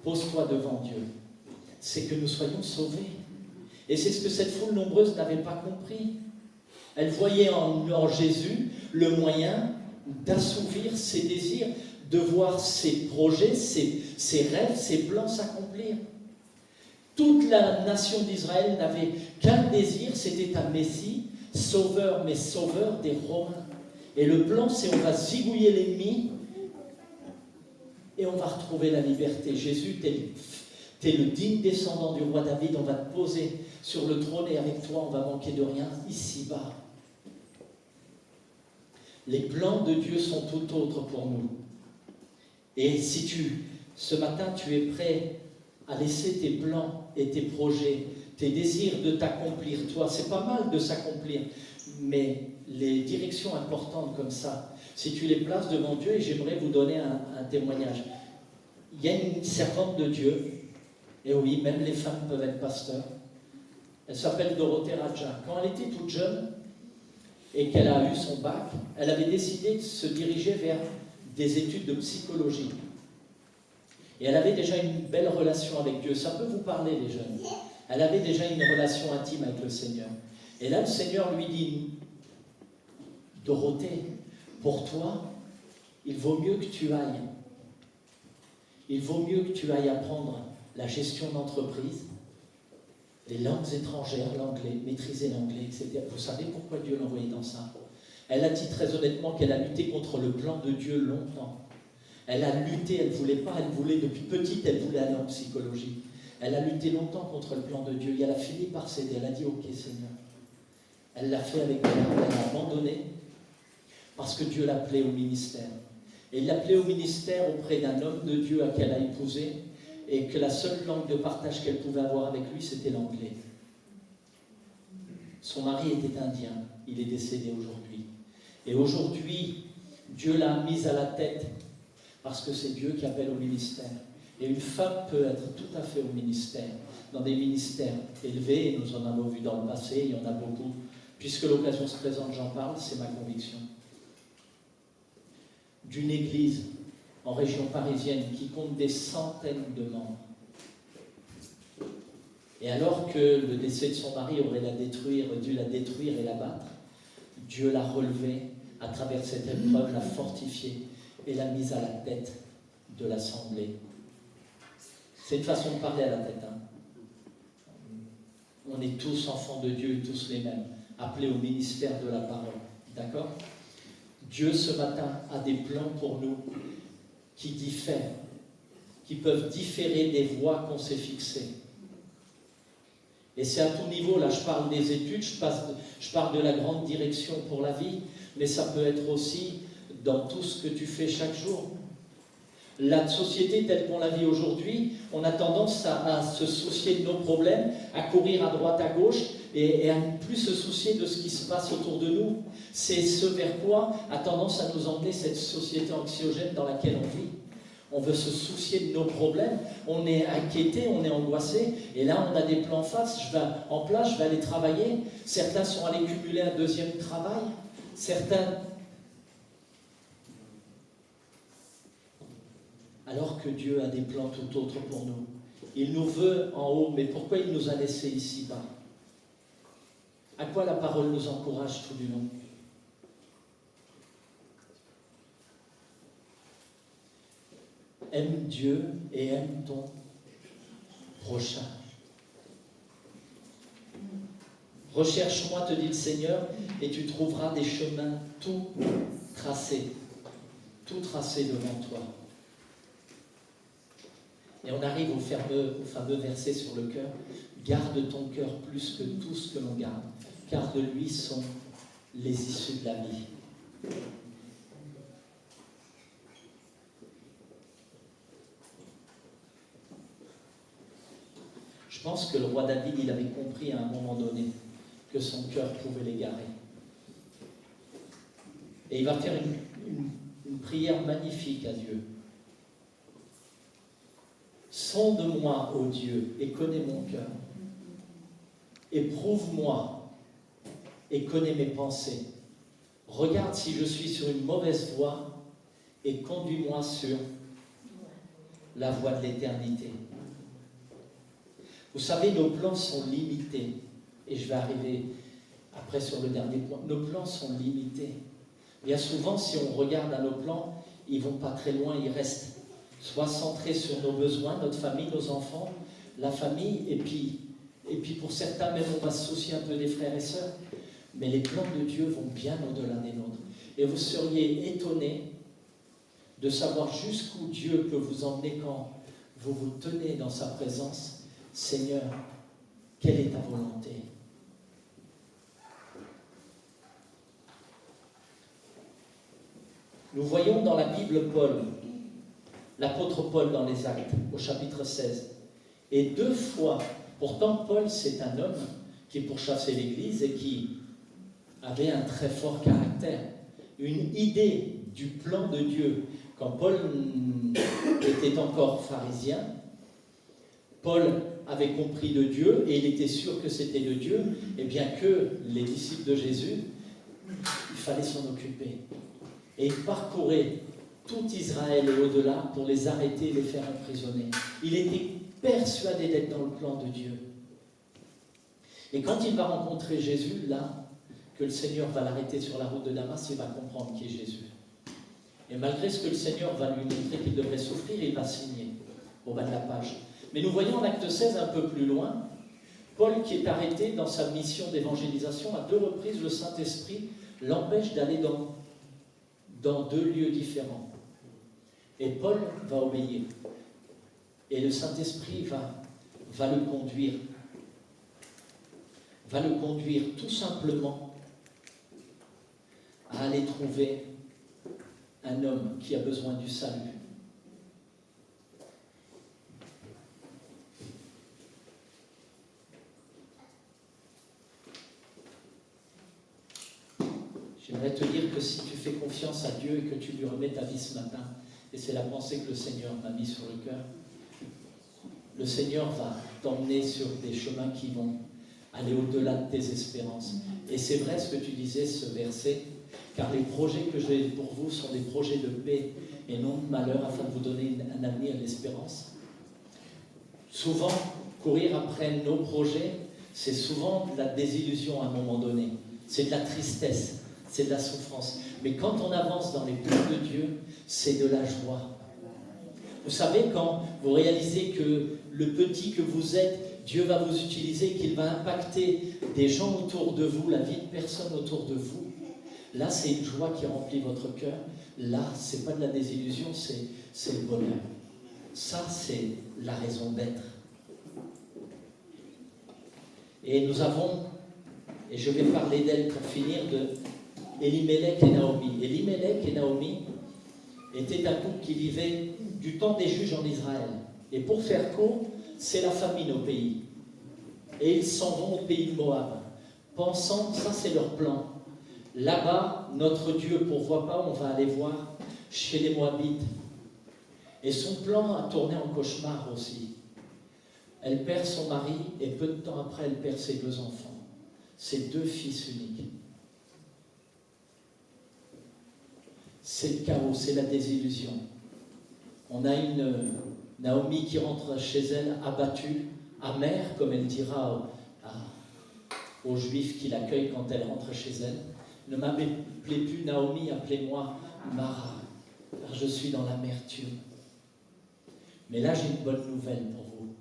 E: Pose-toi devant Dieu. C'est que nous soyons sauvés. Et c'est ce que cette foule nombreuse n'avait pas compris. Elle voyait en Jésus le moyen d'assouvir ses désirs, de voir ses projets, ses rêves, ses plans s'accomplir. Toute la nation d'Israël n'avait qu'un désir, c'était un Messie, sauveur, mais sauveur des Romains. Et le plan, c'est on va zigouiller l'ennemi et on va retrouver la liberté. Jésus, t'es le digne descendant du roi David, on va te poser sur le trône et avec toi, on va manquer de rien ici-bas. Les plans de Dieu sont tout autres pour nous. Et si ce matin, tu es prêt à laisser tes plans et tes projets, tes désirs de t'accomplir, toi, c'est pas mal de s'accomplir, mais les directions importantes comme ça, si tu les places devant Dieu, et j'aimerais vous donner un témoignage. Il y a une servante de Dieu, et oui, même les femmes peuvent être pasteurs. Elle s'appelle Dorothée Raja. Quand elle était toute jeune et qu'elle a eu son bac, elle avait décidé de se diriger vers des études de psychologie. Et elle avait déjà une belle relation avec Dieu. Ça peut vous parler, les jeunes. Elle avait déjà une relation intime avec le Seigneur. Et là, le Seigneur lui dit, Dorothée, pour toi, il vaut mieux que tu ailles. Il vaut mieux que tu ailles apprendre la gestion d'entreprise, les langues étrangères, l'anglais, maîtriser l'anglais, etc. Vous savez pourquoi Dieu l'a envoyé dans ça? Elle a dit très honnêtement qu'elle a lutté contre le plan de Dieu longtemps. Elle a lutté, elle ne voulait pas, elle voulait, depuis petite, elle voulait aller en psychologie. Elle a lutté longtemps contre le plan de Dieu et elle a fini par céder. Elle a dit, ok Seigneur. Elle l'a fait avec elle a abandonné parce que Dieu l'appelait au ministère. Et il l'appelait au ministère auprès d'un homme de Dieu qu'elle a épousé et que la seule langue de partage qu'elle pouvait avoir avec lui, c'était l'anglais. Son mari était indien, il est décédé aujourd'hui. Et aujourd'hui, Dieu l'a mise à la tête parce que c'est Dieu qui appelle au ministère. Et une femme peut être tout à fait au ministère, dans des ministères élevés, et nous en avons vu dans le passé, il y en a beaucoup. Puisque l'occasion se présente, j'en parle, c'est ma conviction. D'une église en région parisienne qui compte des centaines de membres. Et alors que le décès de son mari aurait dû la détruire et l'abattre, Dieu l'a relevée à travers cette épreuve, l'a fortifiée et l'a mise à la tête de l'assemblée. C'est une façon de parler à la tête. Hein. On est tous enfants de Dieu, tous les mêmes, appelés au ministère de la parole. D'accord ? Dieu, ce matin, a des plans pour nous qui diffèrent, qui peuvent différer des voies qu'on s'est fixées. Et c'est à tout niveau, là je parle des études, je parle de la grande direction pour la vie, mais ça peut être aussi dans tout ce que tu fais chaque jour. La société telle qu'on la vit aujourd'hui, on a tendance à se soucier de nos problèmes, à courir à droite, à gauche, et à ne plus se soucier de ce qui se passe autour de nous. C'est ce vers quoi a tendance à nous emmener cette société anxiogène dans laquelle on vit. On veut se soucier de nos problèmes, on est inquiété, on est angoissé, et là on a des plans en face, je vais aller travailler. Certains sont allés cumuler un deuxième travail, certains... Alors que Dieu a des plans tout autres pour nous. Il nous veut en haut, mais pourquoi il nous a laissés ici-bas? À quoi la parole nous encourage tout du long? Aime Dieu et aime ton prochain. Recherche-moi, te dit le Seigneur, et tu trouveras des chemins tout tracés devant toi. Et on arrive au fameux verset sur le cœur. Garde ton cœur plus que tout ce que l'on garde, car de lui sont les issues de la vie. Je pense que le roi David, il avait compris à un moment donné que son cœur pouvait l'égarer. Et il va faire une prière magnifique à Dieu. sonde-moi, ô Dieu, et connais mon cœur. Éprouve-moi et connais mes pensées. Regarde si je suis sur une mauvaise voie et conduis-moi sur la voie de l'éternité. Vous savez, nos plans sont limités. Et je vais arriver après sur le dernier point. Nos plans sont limités. Bien souvent, si on regarde à nos plans, ils ne vont pas très loin, ils restent soit centrés sur nos besoins, notre famille, nos enfants, la famille, et puis pour certains, même on va se soucier un peu des frères et sœurs. Mais les plans de Dieu vont bien au-delà des nôtres. Et vous seriez étonnés de savoir jusqu'où Dieu peut vous emmener quand vous vous tenez dans sa présence. Seigneur, quelle est ta volonté? Nous voyons dans la Bible Paul, l'apôtre Paul dans les Actes, au chapitre 16. Et 2 fois, pourtant Paul c'est un homme qui pourchassait l'Église et qui avait un très fort caractère, une idée du plan de Dieu. Quand Paul était encore pharisien, Paul avait compris de Dieu et il était sûr que c'était de Dieu, et bien que les disciples de Jésus, il fallait s'en occuper. Et il parcourait tout Israël et au-delà pour les arrêter et les faire emprisonner. Il était persuadé d'être dans le plan de Dieu. Et quand il va rencontrer Jésus, là, que le Seigneur va l'arrêter sur la route de Damas, il va comprendre qui est Jésus. Et malgré ce que le Seigneur va lui montrer qu'il devrait souffrir, il va signer au bas de la page. Mais nous voyons en acte 16 un peu plus loin, Paul qui est arrêté dans sa mission d'évangélisation, à 2 reprises le Saint-Esprit l'empêche d'aller dans 2 lieux différents. Et Paul va obéir. Et le Saint-Esprit va le conduire. Va le conduire tout simplement à aller trouver un homme qui a besoin du salut. J'aimerais te dire que si tu fais confiance à Dieu et que tu lui remets ta vie ce matin, et c'est la pensée que le Seigneur m'a mise sur le cœur, le Seigneur va t'emmener sur des chemins qui vont aller au-delà de tes espérances. Et c'est vrai ce que tu disais, ce verset, car les projets que j'ai pour vous sont des projets de paix et non de malheur, afin de vous donner un avenir et de l'espérance. Souvent, courir après nos projets, c'est souvent de la désillusion à un moment donné. C'est de la tristesse. C'est de la souffrance. Mais quand on avance dans les plans de Dieu, c'est de la joie. Vous savez, quand vous réalisez que le petit que vous êtes, Dieu va vous utiliser, qu'il va impacter des gens autour de vous, la vie de personnes autour de vous, là, c'est une joie qui remplit votre cœur. Là, ce n'est pas de la désillusion, c'est le bonheur. Ça, c'est la raison d'être. Et nous avons, et je vais parler d'elle pour finir, de Elimelech et Naomi. Elimelech et Naomi étaient un couple qui vivait du temps des juges en Israël. Et pour faire court, c'est la famine au pays. Et ils s'en vont au pays de Moab, pensant, ça c'est leur plan. Là-bas, notre Dieu pourvoit pas, on va aller voir chez les Moabites. Et son plan a tourné en cauchemar aussi. Elle perd son mari et peu de temps après, elle perd ses 2 enfants. Ses 2 fils uniques. C'est le chaos, c'est la désillusion. On a une Naomi qui rentre chez elle abattue, amère, comme elle dira aux Juifs qui l'accueillent quand elle rentre chez elle. Ne m'appelez plus Naomi, appelez-moi Mara, car je suis dans l'amertume. Mais là, j'ai une bonne nouvelle pour vous.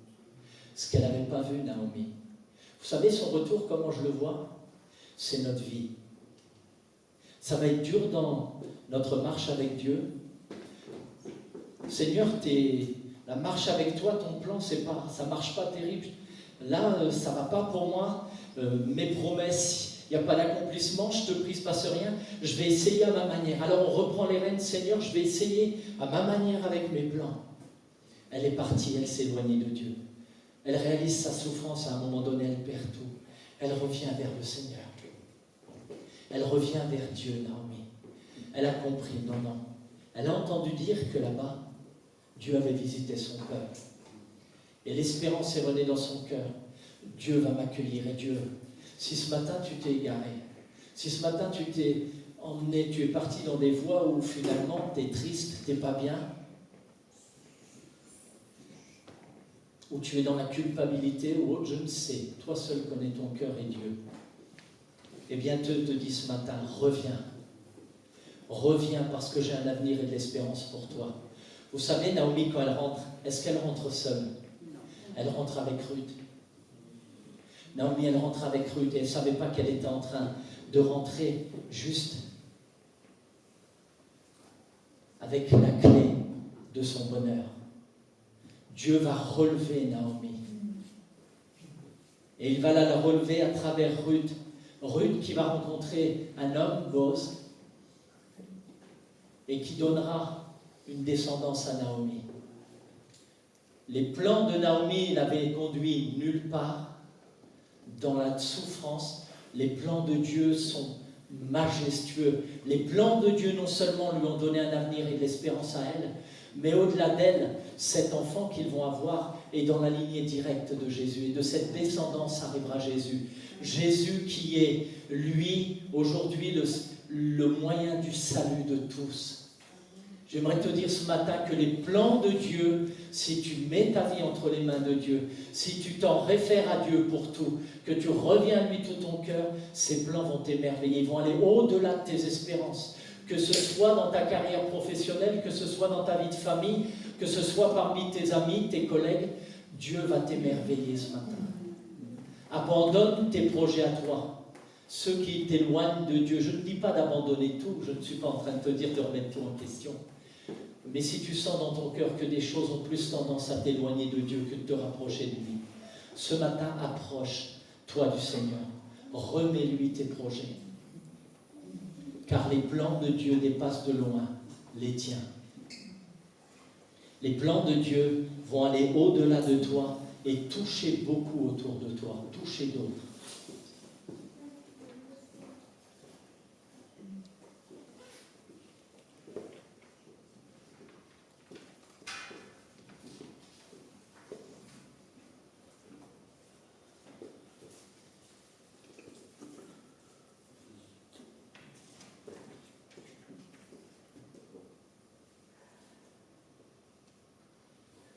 E: Ce qu'elle n'avait pas vu, Naomi. Vous savez, son retour, comment je le vois? C'est notre vie. Ça va être dur dans notre marche avec Dieu. Seigneur, la marche avec toi, ton plan, ça ne marche pas terrible. Là, ça ne va pas pour moi. Mes promesses, il n'y a pas d'accomplissement, je te prie, il ne se passe rien. Je vais essayer à ma manière. Alors on reprend les rênes, Seigneur, je vais essayer à ma manière avec mes plans. Elle est partie, elle s'est éloignée de Dieu. Elle réalise sa souffrance, à un moment donné, elle perd tout. Elle revient vers le Seigneur. Elle revient vers Dieu, Naomi. Elle a compris, non. Elle a entendu dire que là-bas, Dieu avait visité son peuple. et l'espérance est renée dans son cœur, Dieu va m'accueillir. Et Dieu, si ce matin tu t'es égaré, si ce matin tu t'es emmené, tu es parti dans des voies où finalement tu es triste, tu n'es pas bien, où tu es dans la culpabilité ou autre, je ne sais, toi seul connais ton cœur et Dieu. Eh bien, Dieu te dit ce matin, reviens. Reviens parce que j'ai un avenir et de l'espérance pour toi. Vous savez, Naomi, quand elle rentre, est-ce qu'elle rentre seule? Elle rentre avec Ruth. Naomi, elle rentre avec Ruth et elle ne savait pas qu'elle était en train de rentrer juste avec la clé de son bonheur. Dieu va relever Naomi. Et il va la relever à travers Ruth. Ruth qui va rencontrer un homme, Boaz, et qui donnera une descendance à Naomi. Les plans de Naomi l'avaient conduit nulle part dans la souffrance. Les plans de Dieu sont majestueux. Les plans de Dieu non seulement lui ont donné un avenir et de l'espérance à elle, mais au-delà d'elle, cet enfant qu'ils vont avoir est dans la lignée directe de Jésus. Et de cette descendance arrivera Jésus. Jésus qui est, lui, aujourd'hui, le moyen du salut de tous. J'aimerais te dire ce matin que les plans de Dieu, si tu mets ta vie entre les mains de Dieu, si tu t'en réfères à Dieu pour tout, que tu reviens à lui tout ton cœur, ces plans vont t'émerveiller, ils vont aller au-delà de tes espérances. Que ce soit dans ta carrière professionnelle, que ce soit dans ta vie de famille, que ce soit parmi tes amis, tes collègues, Dieu va t'émerveiller ce matin. Abandonne tes projets à toi. Ceux qui t'éloignent de Dieu, je ne dis pas d'abandonner tout, je ne suis pas en train de te dire de remettre tout en question. Mais si tu sens dans ton cœur que des choses ont plus tendance à t'éloigner de Dieu que de te rapprocher de lui, ce matin, approche-toi du Seigneur. Remets-lui tes projets. Car les plans de Dieu dépassent de loin les tiens. Les plans de Dieu vont aller au-delà de toi et toucher beaucoup autour de toi, toucher d'autres.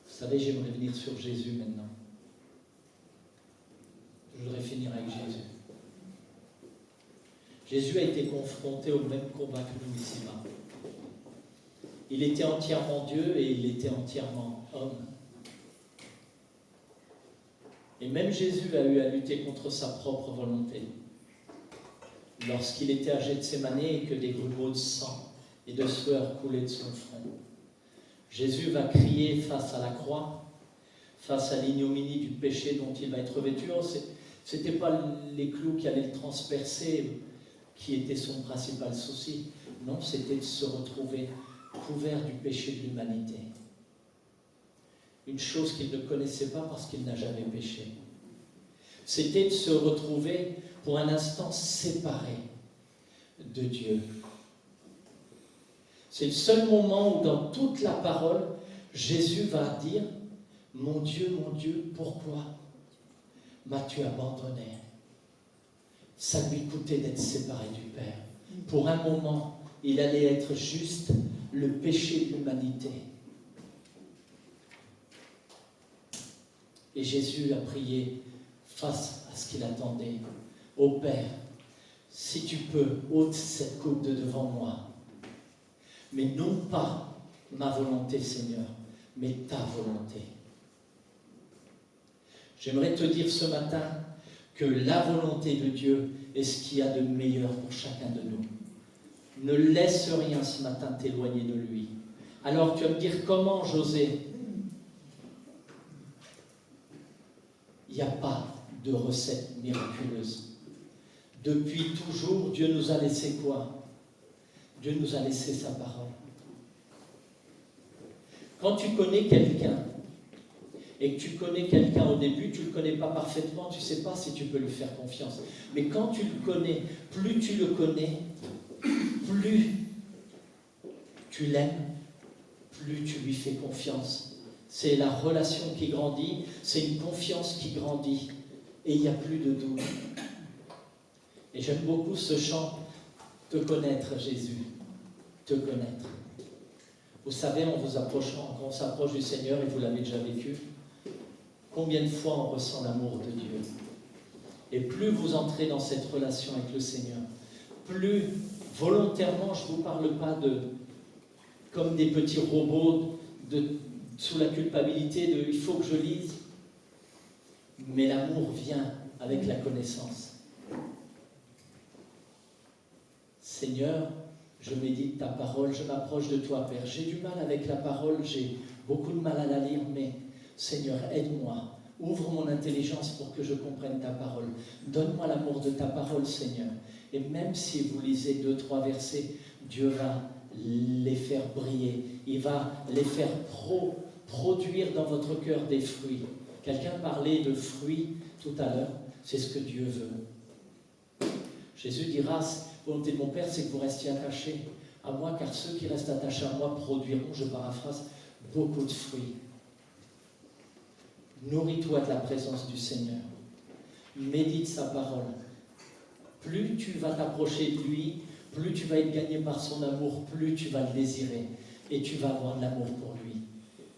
E: Vous savez, j'aimerais venir sur Jésus maintenant. Je voudrais finir avec Jésus. Jésus a été confronté au même combat que nous ici-bas. Il était entièrement Dieu et il était entièrement homme. Et même Jésus a eu à lutter contre sa propre volonté. Lorsqu'il était à Gethsémane et que des grumeaux de sang et de sueur coulaient de son front. Jésus va crier face à la croix, face à l'ignominie du péché dont il va être revêtu. Ce n'était pas les clous qui allaient le transpercer qui était son principal souci. Non, c'était de se retrouver couvert du péché de l'humanité. Une chose qu'il ne connaissait pas parce qu'il n'a jamais péché. C'était de se retrouver pour un instant séparé de Dieu. C'est le seul moment où dans toute la parole, Jésus va dire « Mon Dieu, pourquoi m'as-tu abandonné ?» Ça lui coûtait d'être séparé du Père. Pour un moment, il allait être juste le péché de l'humanité. Et Jésus a prié face à ce qu'il attendait. « Ô Père, si tu peux, ôte cette coupe de devant moi. Mais non pas ma volonté, Seigneur, mais ta volonté. » J'aimerais te dire ce matin que la volonté de Dieu est ce qu'il y a de meilleur pour chacun de nous. Ne laisse rien ce matin t'éloigner de lui. Alors tu vas me dire, comment, José? Il n'y a pas de recette miraculeuse. Depuis toujours, Dieu nous a laissé quoi? Dieu nous a laissé sa parole. Quand tu connais quelqu'un, et que tu connais quelqu'un au début, tu ne le connais pas parfaitement, tu ne sais pas si tu peux lui faire confiance. Mais quand tu le connais, plus tu le connais, plus tu l'aimes, plus tu lui fais confiance. c'est la relation qui grandit, c'est une confiance qui grandit, et il n'y a plus de doute. Et j'aime beaucoup ce chant, te connaître Jésus, te connaître. Vous savez, en vous approchant, quand on s'approche du Seigneur, et vous l'avez déjà vécu, combien de fois on ressent l'amour de Dieu. Et plus vous entrez dans cette relation avec le Seigneur, plus volontairement, je ne vous parle pas de comme des petits robots sous la culpabilité de « il faut que je lise », mais l'amour vient avec la connaissance. Seigneur, je médite ta parole, je m'approche de toi, Père. J'ai du mal avec la parole, j'ai beaucoup de mal à la lire, mais Seigneur, aide-moi. Ouvre mon intelligence pour que je comprenne ta parole. Donne-moi l'amour de ta parole, Seigneur. Et même si vous lisez 2-3 versets, Dieu va les faire briller. Il va les faire produire dans votre cœur des fruits. Quelqu'un parlait de fruits tout à l'heure. C'est ce que Dieu veut. Jésus dira, volonté de mon Père, c'est que vous restiez attachés à moi, car ceux qui restent attachés à moi produiront, je paraphrase, beaucoup de fruits. Nourris-toi de la présence du Seigneur. Médite sa parole. Plus tu vas t'approcher de lui, plus tu vas être gagné par son amour, plus tu vas le désirer. Et tu vas avoir de l'amour pour lui.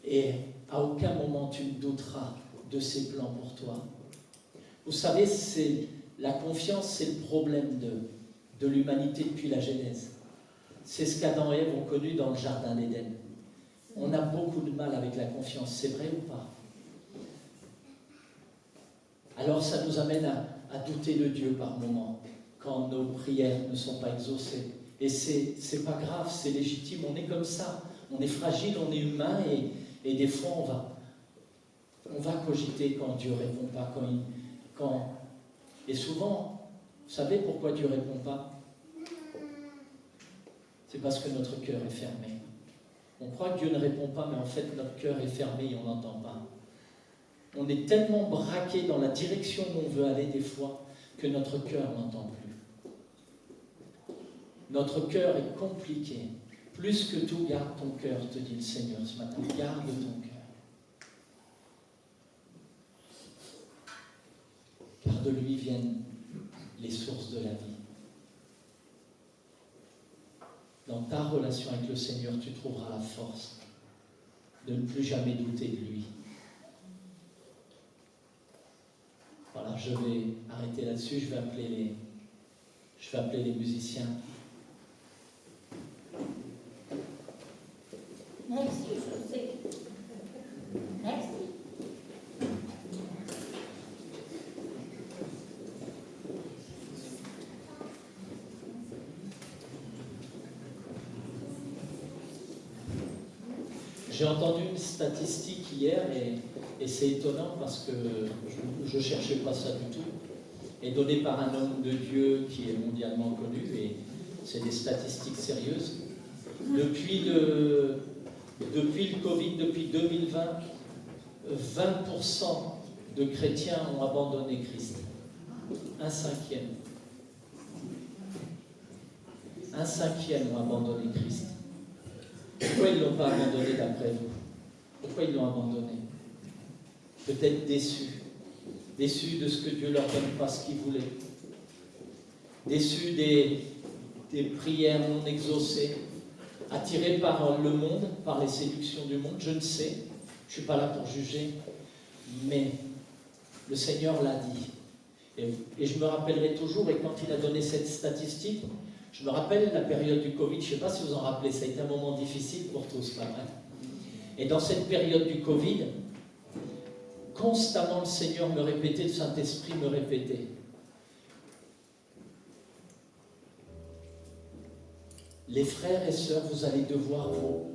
E: Et à aucun moment tu ne douteras de ses plans pour toi. Vous savez, la confiance, c'est le problème de l'humanité depuis la Genèse. C'est ce qu'Adam et Ève ont connu dans le jardin d'Éden. On a beaucoup de mal avec la confiance, c'est vrai ou pas? Alors ça nous amène à douter de Dieu par moments, quand nos prières ne sont pas exaucées. Et c'est pas grave, c'est légitime, on est comme ça. On est fragile, on est humain, et des fois on va cogiter quand Dieu ne répond pas. Et souvent, vous savez pourquoi Dieu ne répond pas? C'est parce que notre cœur est fermé. On croit que Dieu ne répond pas, mais en fait notre cœur est fermé et on n'entend pas. On est tellement braqué dans la direction où on veut aller des fois que notre cœur n'entend plus. Notre cœur est compliqué. Plus que tout, garde ton cœur, te dit le Seigneur ce matin. Garde ton cœur. Car de lui viennent les sources de la vie. Dans ta relation avec le Seigneur, tu trouveras la force de ne plus jamais douter de lui. Voilà, je vais arrêter là-dessus, je vais appeler les musiciens.
F: Merci, José. Merci.
E: J'ai entendu une statistique hier et c'est étonnant parce que je ne cherchais pas ça du tout. Et donnée par un homme de Dieu qui est mondialement connu, et c'est des statistiques sérieuses. Depuis le Covid, depuis 2020, 20% de chrétiens ont abandonné Christ. 1/5. 1/5 ont abandonné Christ. Pourquoi ils ne l'ont pas abandonné d'après vous? Pourquoi ils l'ont abandonné? Peut-être déçus. Déçus de ce que Dieu leur donne pas ce qu'ils voulaient. Déçus des prières non exaucées. Attirés par le monde, par les séductions du monde. Je ne sais. Je ne suis pas là pour juger. Mais le Seigneur l'a dit. Et je me rappellerai toujours, et quand il a donné cette statistique, je me rappelle la période du Covid, je ne sais pas si vous en rappelez, ça a été un moment difficile pour tous, pas vrai? Et dans cette période du Covid, constamment le Seigneur me répétait, le Saint-Esprit me répétait. Les frères et sœurs, vous allez devoir vous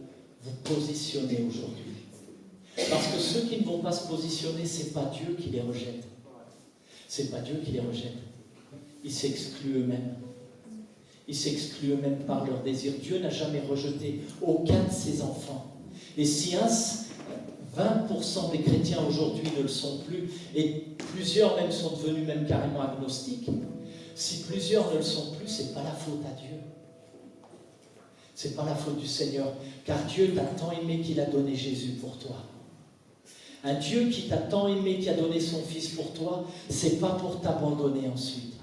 E: positionner aujourd'hui. Parce que ceux qui ne vont pas se positionner, ce n'est pas Dieu qui les rejette. Ce n'est pas Dieu qui les rejette. Ils s'excluent eux-mêmes. Ils s'excluent eux-mêmes par leur désir. Dieu n'a jamais rejeté aucun de ses enfants. Et si 20% des chrétiens aujourd'hui ne le sont plus, et plusieurs même sont devenus même carrément agnostiques, si plusieurs ne le sont plus, ce n'est pas la faute à Dieu. Ce n'est pas la faute du Seigneur, car Dieu t'a tant aimé qu'il a donné Jésus pour toi. Un Dieu qui t'a tant aimé, qui a donné son Fils pour toi, c'est pas pour t'abandonner ensuite.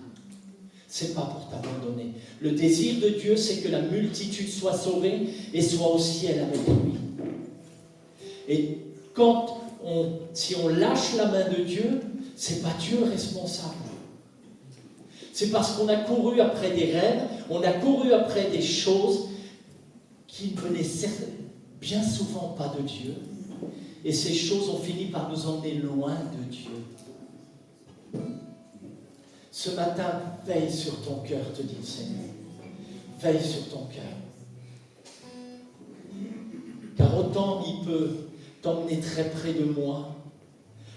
E: C'est pas pour t'abandonner. Le désir de Dieu, c'est que la multitude soit sauvée et soit au ciel avec lui. Et si on lâche la main de Dieu, c'est pas Dieu responsable. C'est parce qu'on a couru après des rêves, on a couru après des choses qui ne venaient bien souvent pas de Dieu. Et ces choses ont fini par nous emmener loin de Dieu. Ce matin, veille sur ton cœur, te dit le Seigneur. Veille sur ton cœur. Car autant il peut t'emmener très près de moi,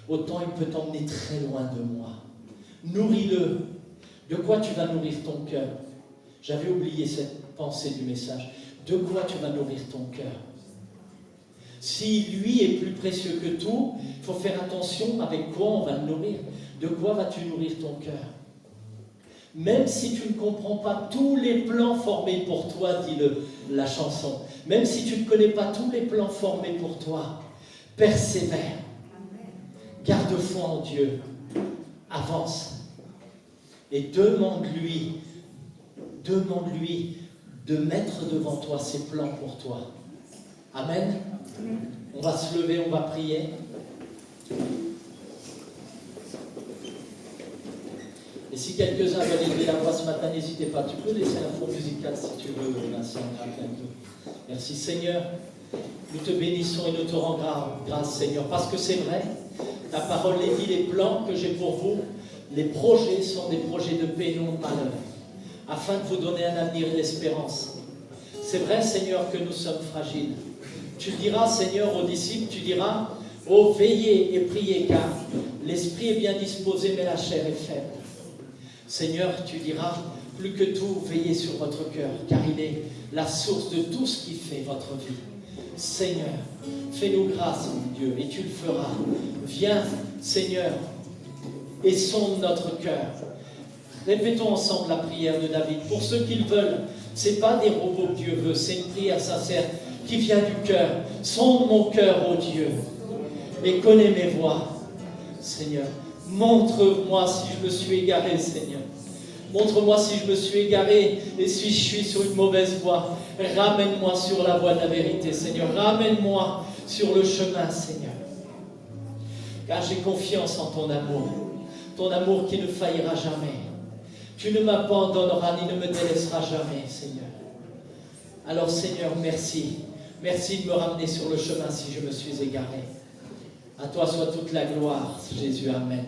E: autant il peut t'emmener très loin de moi. Nourris-le. De quoi tu vas nourrir ton cœur? J'avais oublié cette pensée du message. De quoi tu vas nourrir ton cœur? Si lui est plus précieux que tout, il faut faire attention avec quoi on va le nourrir. De quoi vas-tu nourrir ton cœur? Même si tu ne comprends pas tous les plans formés pour toi, dit la chanson, même si tu ne connais pas tous les plans formés pour toi, persévère. Garde foi en Dieu. Avance. Et demande-lui de mettre devant toi ses plans pour toi. Amen. On va se lever, on va prier. Et si quelques-uns veulent élever la voix ce matin, n'hésitez pas. Tu peux laisser la fond musicale si tu veux, Vincent. Merci Seigneur. Nous te bénissons et nous te rendons grâce, Seigneur, parce que c'est vrai, ta parole est dit, les plans que j'ai pour vous, les projets sont des projets de paix, non de malheur, afin de vous donner un avenir et l'espérance. C'est vrai, Seigneur, que nous sommes fragiles. Tu diras, Seigneur, aux disciples, tu diras, oh, veillez et priez, car l'esprit est bien disposé, mais la chair est faible. Seigneur, tu diras, plus que tout, veillez sur votre cœur, car il est la source de tout ce qui fait votre vie. Seigneur, fais-nous grâce, mon Dieu, et tu le feras. Viens, Seigneur, et sonde notre cœur. Répétons ensemble la prière de David. Pour ceux qui le veulent, ce n'est pas des robots que Dieu veut, c'est une prière sincère qui vient du cœur. Sonde mon cœur, ô Dieu, et connais mes voies. Seigneur, montre-moi si je me suis égaré, Seigneur. Montre-moi si je me suis égaré et si je suis sur une mauvaise voie. Ramène-moi sur la voie de la vérité, Seigneur. Ramène-moi sur le chemin, Seigneur. Car j'ai confiance en ton amour qui ne faillira jamais. Tu ne m'abandonneras ni ne me délaisseras jamais, Seigneur. Alors, Seigneur, merci. Merci de me ramener sur le chemin si je me suis égaré. À toi soit toute la gloire, Jésus. Amen.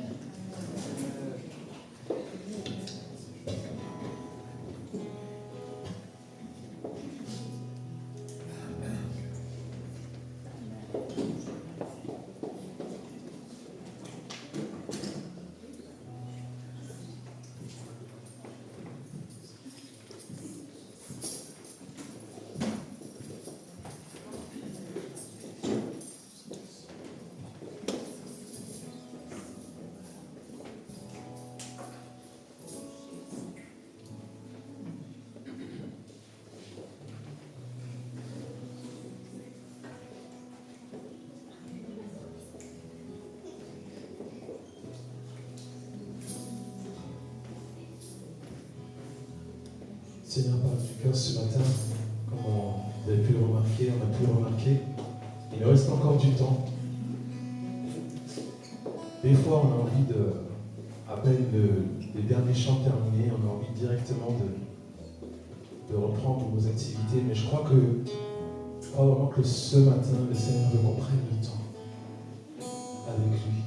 A: Seigneur, parle du cœur ce matin, comme vous avez pu le remarquer, on a pu le remarquer. Il nous reste encore du temps. Des fois, on a envie à peine les derniers chants terminés, on a envie directement de reprendre nos activités, mais je crois vraiment que ce matin, le Seigneur veut qu'on prenne le temps avec lui.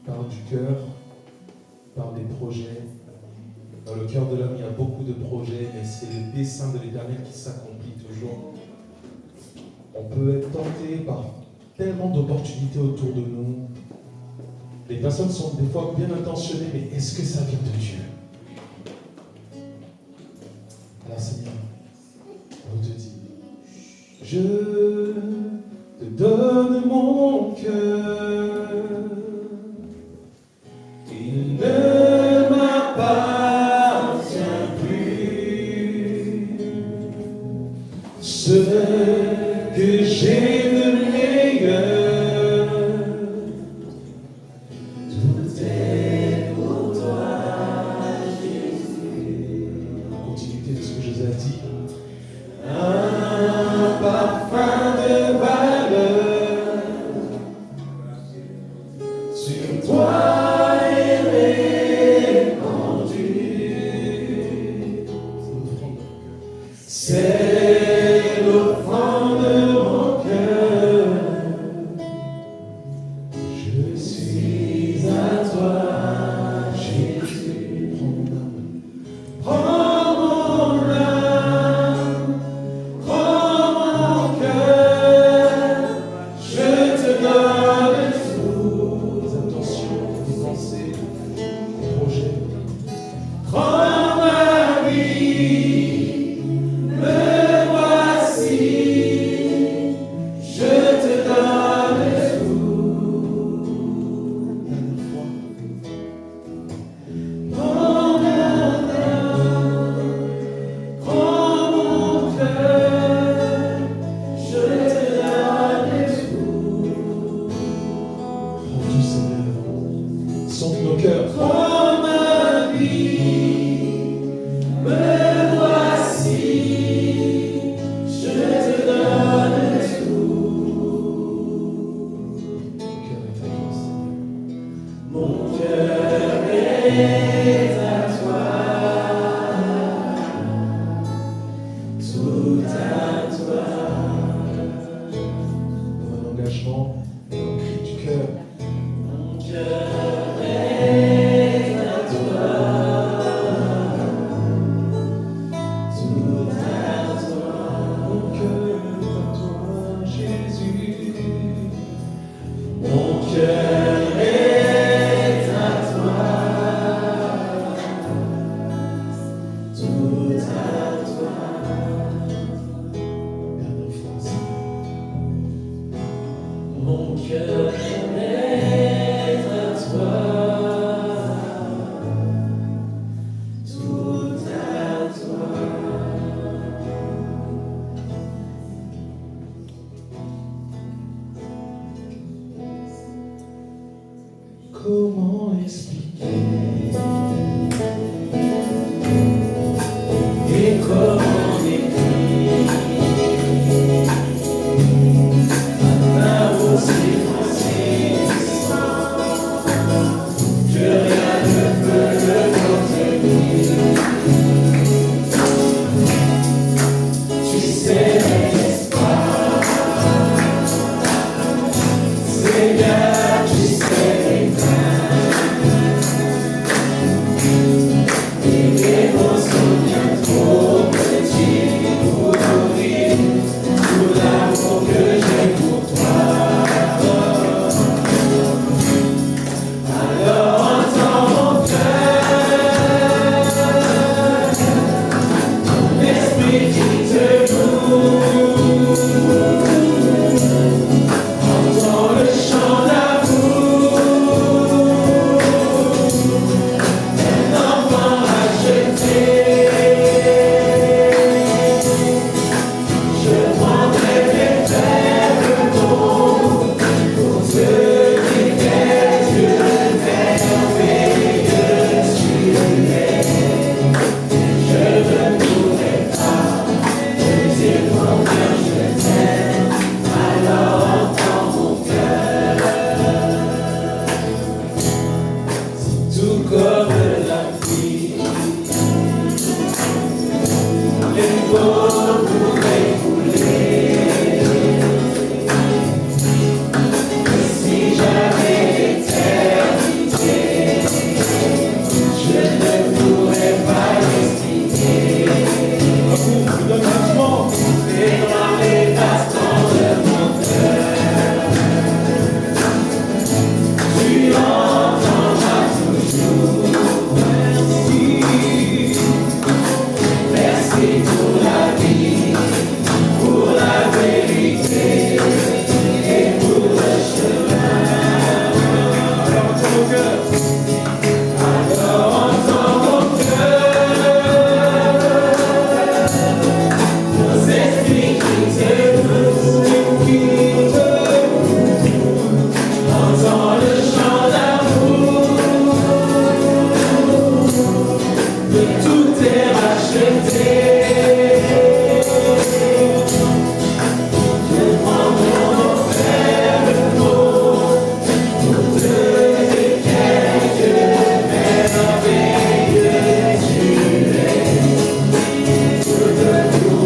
A: Parle du cœur, parle des projets. Dans le cœur de l'homme, il y a beaucoup de projets, mais c'est le dessein de l'Éternel qui s'accomplit toujours. On peut être tenté par tellement d'opportunités autour de nous. Les personnes sont des fois bien intentionnées, mais est-ce que ça vient de Dieu? Alors Seigneur, on te dit, je te donne mon cœur, il ne m'appartient plus. Ce que j'ai de meilleur, C'est l'offrande de mon cœur. Je suis à toi, Jésus. Prends mon âme, prends mon cœur. Je te donne tout. Attention, tes pensées, tes projets. Prends ma vie, me voici. Je te donne tout. Dernière fois. Prends mon âme, prends mon cœur. Je te donne tout. Prends tout, Seigneur. Sonde nos cœurs. Prends ma vie, me voici. Je te donne tout. Mon cœur est à toi. Tout à toi. Comme un engagement et un cri du cœur. Mon cœur est à toi. Tout à toi. Mon cœur est à toi, Jésus. Mon cœur est à toi. Tout à toi. Dernière fois, Seigneur. Mon cœur est à toi. Tout à toi. Comment expliquer et comment écrire ma aussi français que rien ne peut le contenir. Tu sais mes espoirs, Seigneur, tu sais mes et mes émotions bien trop petits pour nourrir tout l'amour que j'ai pour toi. Alors entends mon cœur, mon esprit qui te loue. Entends le chant d'amour d'un enfant racheté. Je prendrai mes frères pour te dire quel Dieu merveilleux tu es. Je ne pourrai pas te dire combien je t'aime. Alors entends mon cœur. Tout comme la pluie, les mots pourraient couler. Si j'avais l'éternité, je ne pourrais pas l'expliquer. L'amour de l'engagement est dans les bastons de mon cœur. Tu entendras toujours. Merci. Merci pour la vie, pour la vérité et pour le chemin. Alors entends mon cœur. Alors entends mon cœur. Nos esprits qui te louent. Entends le chant d'amour. De tout est racheté. Je prends mon frère le mot pour te dire quel Dieu merveilleux tu es. Tout de tout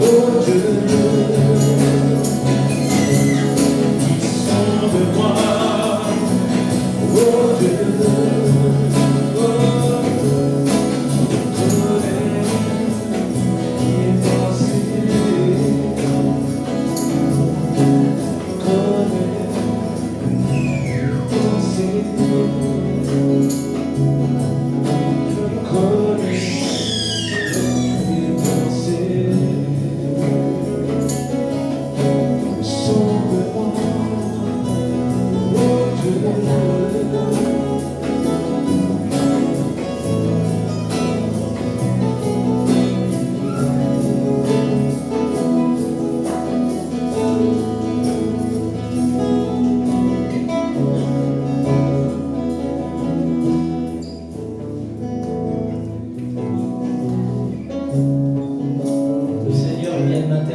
G: Oh Dieu,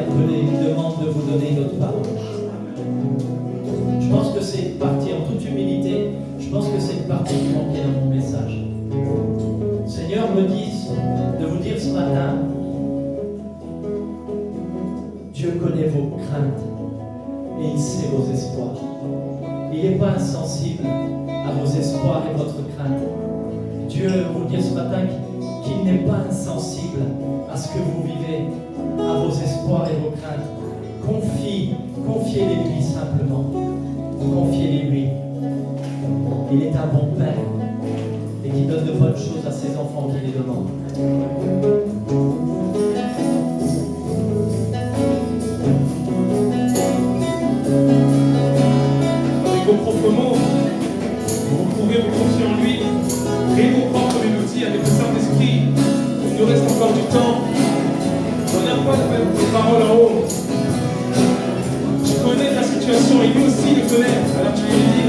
E: interpellé, il demande de vous donner une autre parole. Je pense que c'est une partie, en toute humilité, je pense que c'est une partie qui manquait dans mon message. Seigneur me dit de vous dire ce matin, Dieu connaît vos craintes et il sait vos espoirs. Il n'est pas insensible à vos espoirs et votre crainte. Dieu vous dit ce matin qu'il n'est pas insensible à ce que vous vivez, à vos espoirs et vos craintes. Confiez-les lui simplement. Confiez-les lui. Il est un bon Père et qui donne de bonnes choses à ses enfants qui les demandent.
G: Avec vos propres mots, vous pouvez vous confier en lui, créer vos propres mélodies avec le Saint-Esprit. Il nous reste encore du temps. On n'a pas de paroles en haut. Tu connais ta situation et lui aussi le connaît. Alors tu lui dis.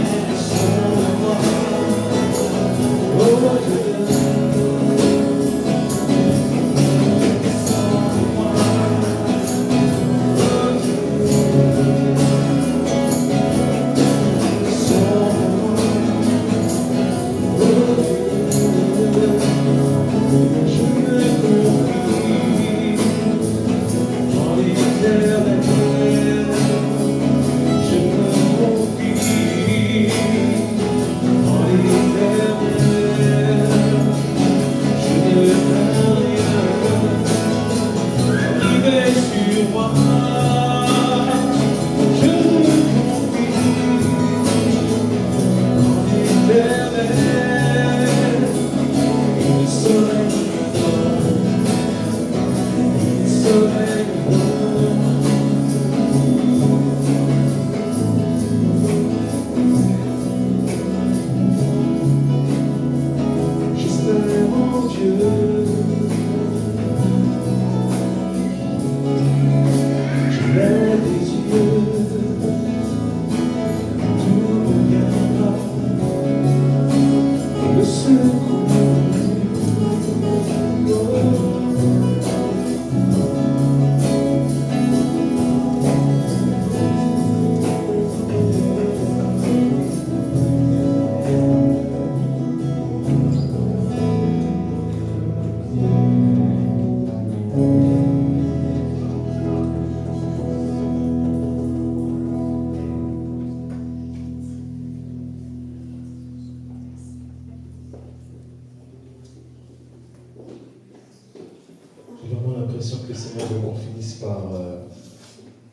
A: Que le Seigneur veut qu'on finisse par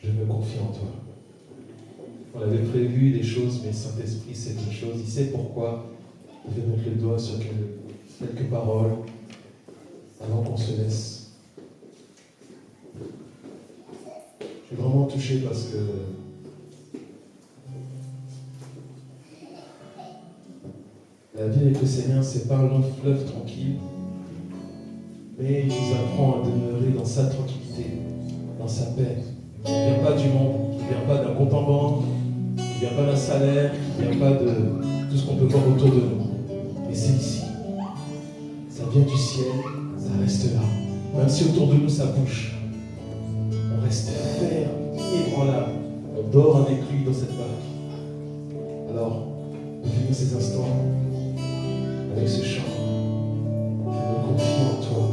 A: je me confie en toi. On avait prévu des choses, mais Saint-Esprit sait une chose, il sait pourquoi. Il veut mettre le doigt sur quelques paroles avant qu'on se laisse. Je suis vraiment touché parce que la vie avec le Seigneur, c'est pas un long fleuve tranquille. Mais il nous apprend à demeurer dans sa tranquillité, dans sa paix. Qui ne vient pas du monde, qui ne vient pas d'un compte en banque, qui ne vient pas d'un salaire, qui ne vient pas de tout ce qu'on peut voir autour de nous. Mais c'est ici. Ça vient du ciel, ça reste là. Même si autour de nous ça bouge, on reste ferme, ébranlable. On dort avec lui dans cette barque. Alors, on finit ces instants avec ce chant. Je me confie en toi.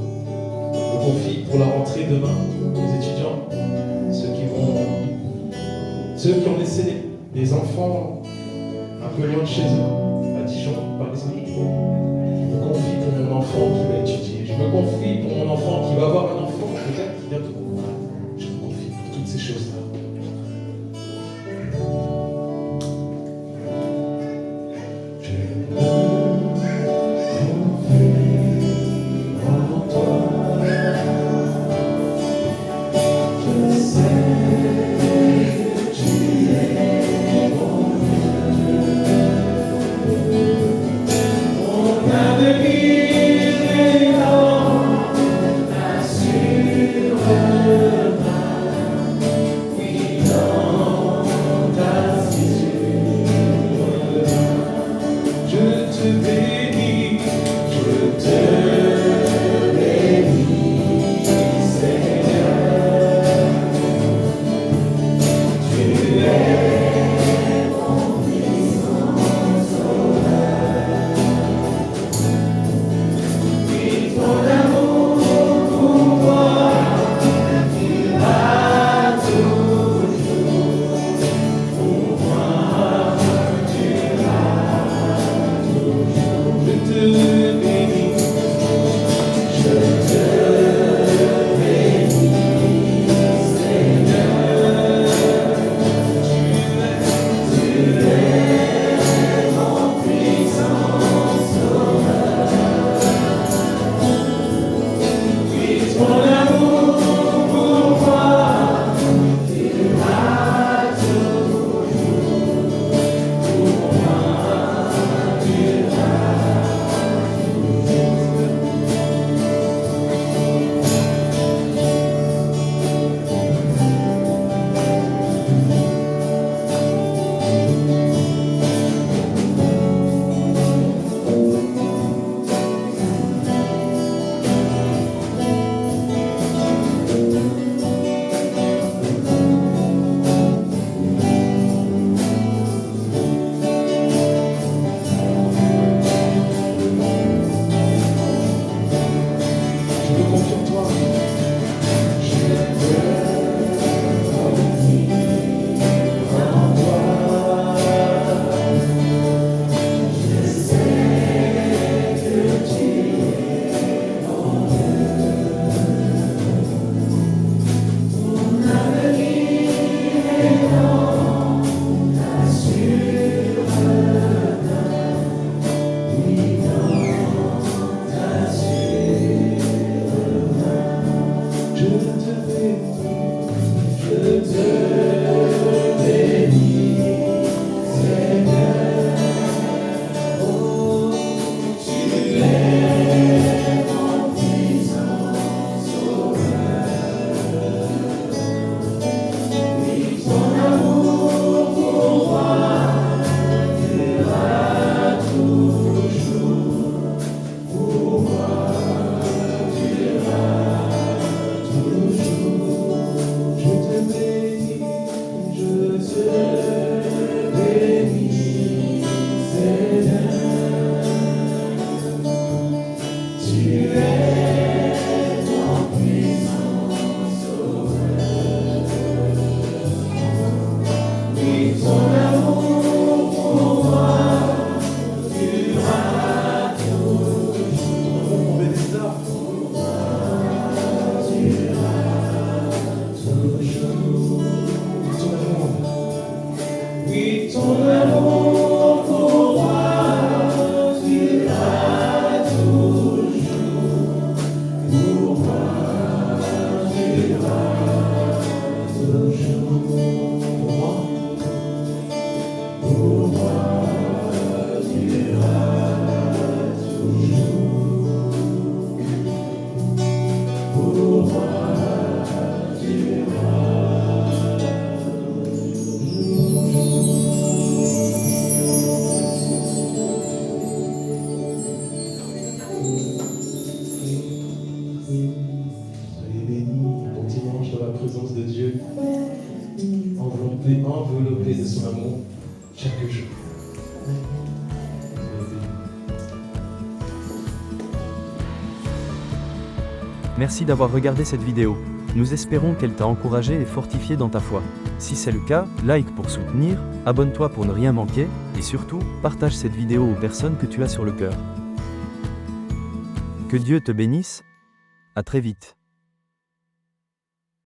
A: Confie pour la rentrée demain aux étudiants, ceux qui ont laissé des enfants un peu loin de chez eux, à Dijon par exemple. Je me confie pour mon enfant qui va étudier, je me confie pour mon enfant qui va avoir un enfant peut-être bientôt. Je me confie pour toutes ces choses-là. Soyez bénis, bon dimanche dans la présence de Dieu, enveloppé de son amour chaque jour. Soyez bénis.
H: Merci d'avoir regardé cette vidéo. Nous espérons qu'elle t'a encouragé et fortifié dans ta foi. Si c'est le cas, like pour soutenir, abonne-toi pour ne rien manquer, et surtout, partage cette vidéo aux personnes que tu as sur le cœur. Que Dieu te bénisse. À très vite.